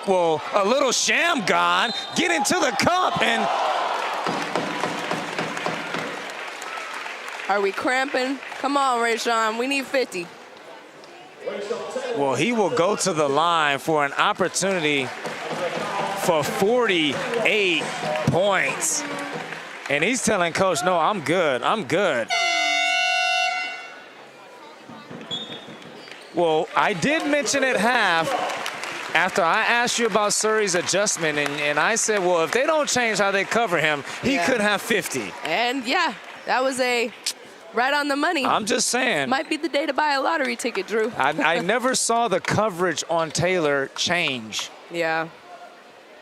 Well, a little sham god, get into the cup, and are we cramping? Come on, Rayshawn, we need 50. Well, he will go to the line for an opportunity for 48 points. And he's telling coach, no, I'm good, I'm good. Well, I did mention at half, after I asked you about Surrey's adjustment, and I said, well, if they don't change how they cover him, he could have 50. And yeah, that was a right on the money. I'm just saying. Might be the day to buy a lottery ticket, Drew. I never saw the coverage on Taylor change. Yeah.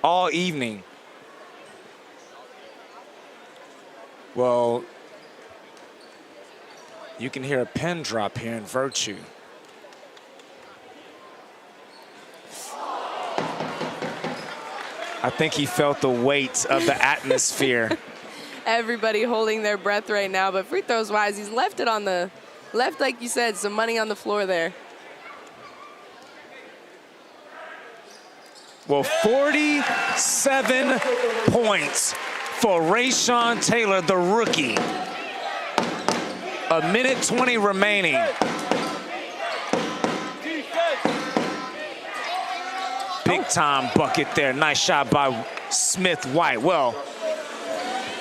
All evening. Well, you can hear a pin drop here in Vertu. I think he felt the weight of the atmosphere. Everybody holding their breath right now, but free throws wise, he's left it on the left, like you said, some money on the floor there. Well, 47 points for Rayshawn Taylor, the rookie. A minute 20 remaining. Big time bucket there. Nice shot by Smith White. Well,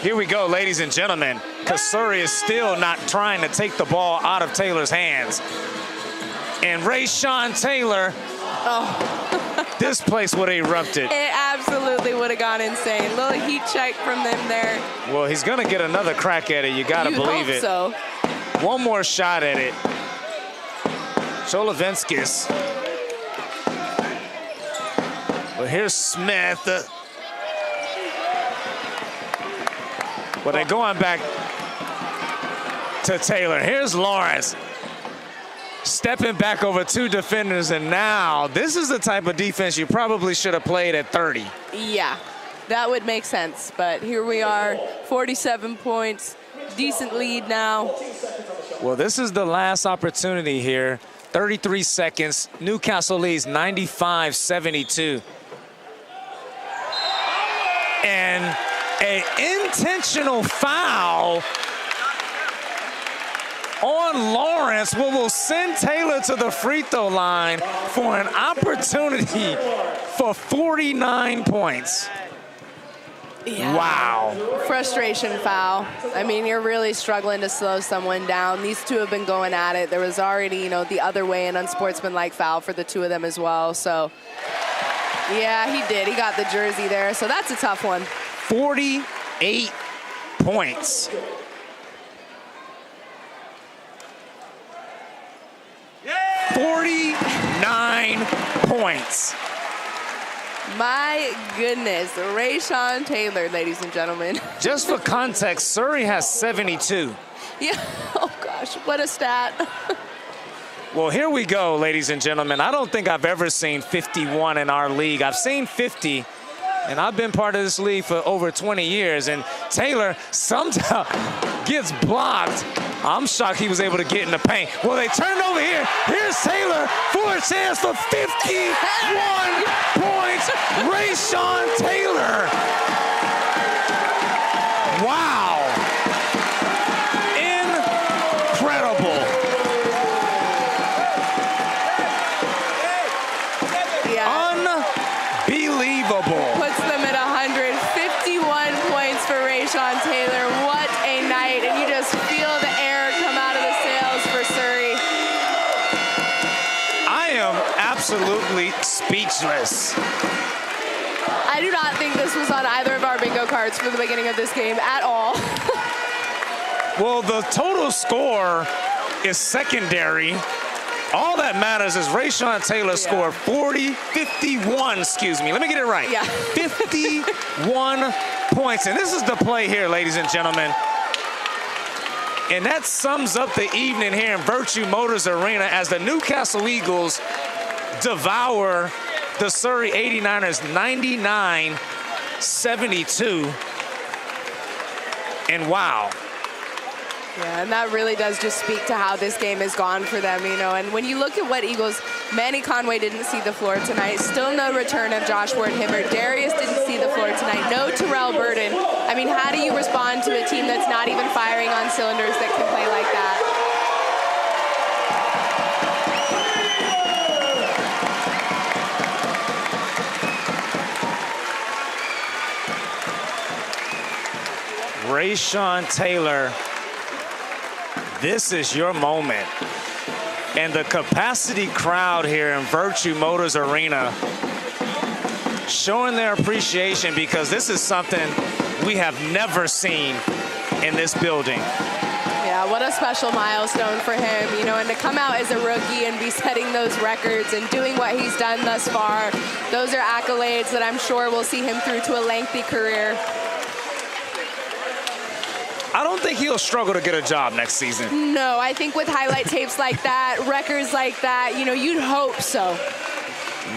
here we go, ladies and gentlemen, because Surrey is still not trying to take the ball out of Taylor's hands. And Rayshawn Taylor, this place would have erupted. It absolutely would have gone insane. Little heat check from them there. Well, he's going to get another crack at it. You got to believe it. So. One more shot at it. Cholovenskis. Well, here's Smith. Well, they're going back to Taylor. Here's Lawrence. Stepping back over 2 defenders, and now this is the type of defense you probably should have played at 30. Yeah, that would make sense, but here we are, 47 points, decent lead now. Well, this is the last opportunity here. 33 seconds. Newcastle leads 95-72. And an intentional foul on Lawrence will send Taylor to the free throw line for an opportunity for 49 points. Yeah. Wow. Frustration foul. I mean, you're really struggling to slow someone down. These two have been going at it. There was already, you know, the other way, an unsportsmanlike foul for the two of them as well. So, yeah, he did. He got the jersey there. So that's a tough one. 48 points. Yeah. 49 points. My goodness, Rayshawn Taylor, ladies and gentlemen. Just for context, Surrey has 72. Yeah, oh gosh, what a stat. Well, here we go, ladies and gentlemen. I don't think I've ever seen 51 in our league. I've seen 50, and I've been part of this league for over 20 years, and Taylor somehow gets blocked. I'm shocked he was able to get in the paint. Well, they turned over here. Here's Taylor for a chance for 51 points. Rayshawn Taylor. Wow. Incredible. Yeah. Unbelievable. Puts them at 151 points for Rayshawn Taylor. What a night. And you just feel the air come out of the sails for Surrey. I am absolutely speechless. I do not think this was on either of our bingo cards for the beginning of this game at all. Well, the total score is secondary. All that matters is Rayshawn Taylor scored 51, excuse me. Let me get it right. Yeah. 51 points. And this is the play here, ladies and gentlemen. And that sums up the evening here in Vertu Motors Arena as the Newcastle Eagles devour the Surrey 89ers 99-72. And wow. Yeah, and that really does just speak to how this game has gone for them, you know. And when you look at what Eagles, Manny Conway didn't see the floor tonight. Still no return of Josh Ward-Hibbert. Darius didn't see the floor tonight. No Terrell Burden. I mean, how do you respond to a team that's not even firing on cylinders that can play like that? Rayshawn Taylor, this is your moment. And the capacity crowd here in Vertu Motors Arena showing their appreciation because this is something we have never seen in this building. Yeah, what a special milestone for him, you know, and to come out as a rookie and be setting those records and doing what he's done thus far, those are accolades that I'm sure will see him through to a lengthy career. I don't think he'll struggle to get a job next season. No, I think with highlight tapes like that, records like that, you know, you'd hope so.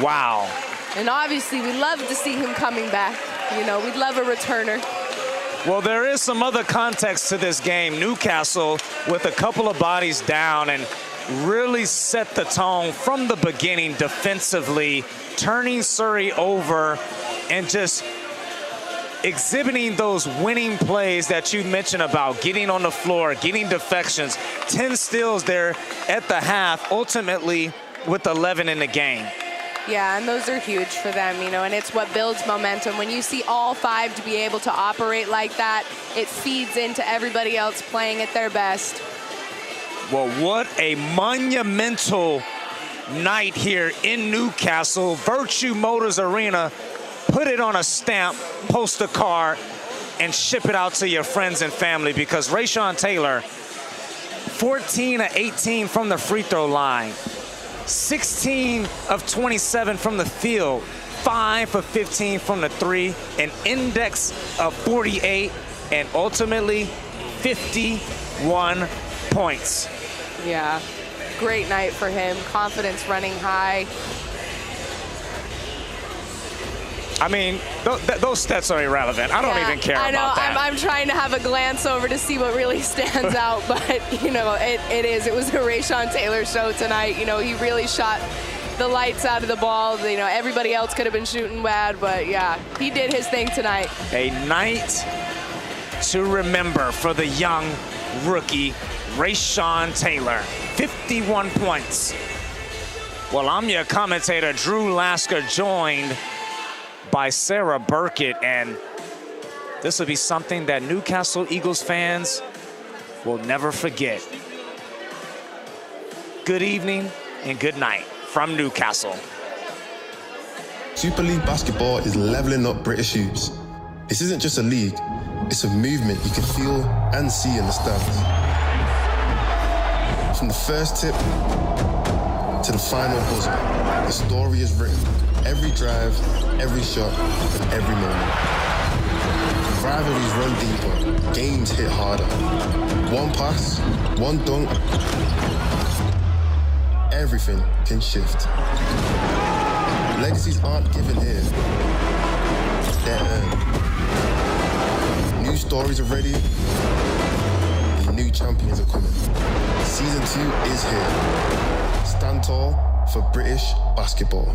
Wow. And obviously, we'd love to see him coming back. You know, we'd love a returner. Well, there is some other context to this game. Newcastle with a couple of bodies down and really set the tone from the beginning defensively, turning Surrey over and just exhibiting those winning plays that you mentioned about getting on the floor, getting defections, 10 steals there at the half, ultimately with 11 in the game. Yeah, and those are huge for them, you know, and it's what builds momentum. When you see all five to be able to operate like that, it feeds into everybody else playing at their best. Well, what a monumental night here in Newcastle. Vertu Motors Arena. Put it on a stamp, post a card, and ship it out to your friends and family because Rayshawn Taylor, 14 of 18 from the free throw line, 16 of 27 from the field, 5 of 15 from the three, an index of 48, and ultimately 51 points. Yeah, great night for him. Confidence running high. I mean, those stats are irrelevant. I don't even care about that. I'm trying to have a glance over to see what really stands out, but, you know, it is. It was a Rayshawn Taylor show tonight. You know, he really shot the lights out of the ball. You know, everybody else could have been shooting bad, but yeah, he did his thing tonight. A night to remember for the young rookie, Rayshawn Taylor. 51 points. Well, I'm your commentator, Drew Lasker, joined by Sarah Burkett, and this will be something that Newcastle Eagles fans will never forget. Good evening and good night from Newcastle. Super League basketball is leveling up British hoops. This isn't just a league, it's a movement you can feel and see in the stands. From the first tip to the final buzzer, the story is written. Every drive, every shot, and every moment. Rivalries run deeper, games hit harder. One pass, one dunk, everything can shift. Legacies aren't given here, they're earned. New stories are ready, and new champions are coming. Season 2 is here. Stand tall for British basketball.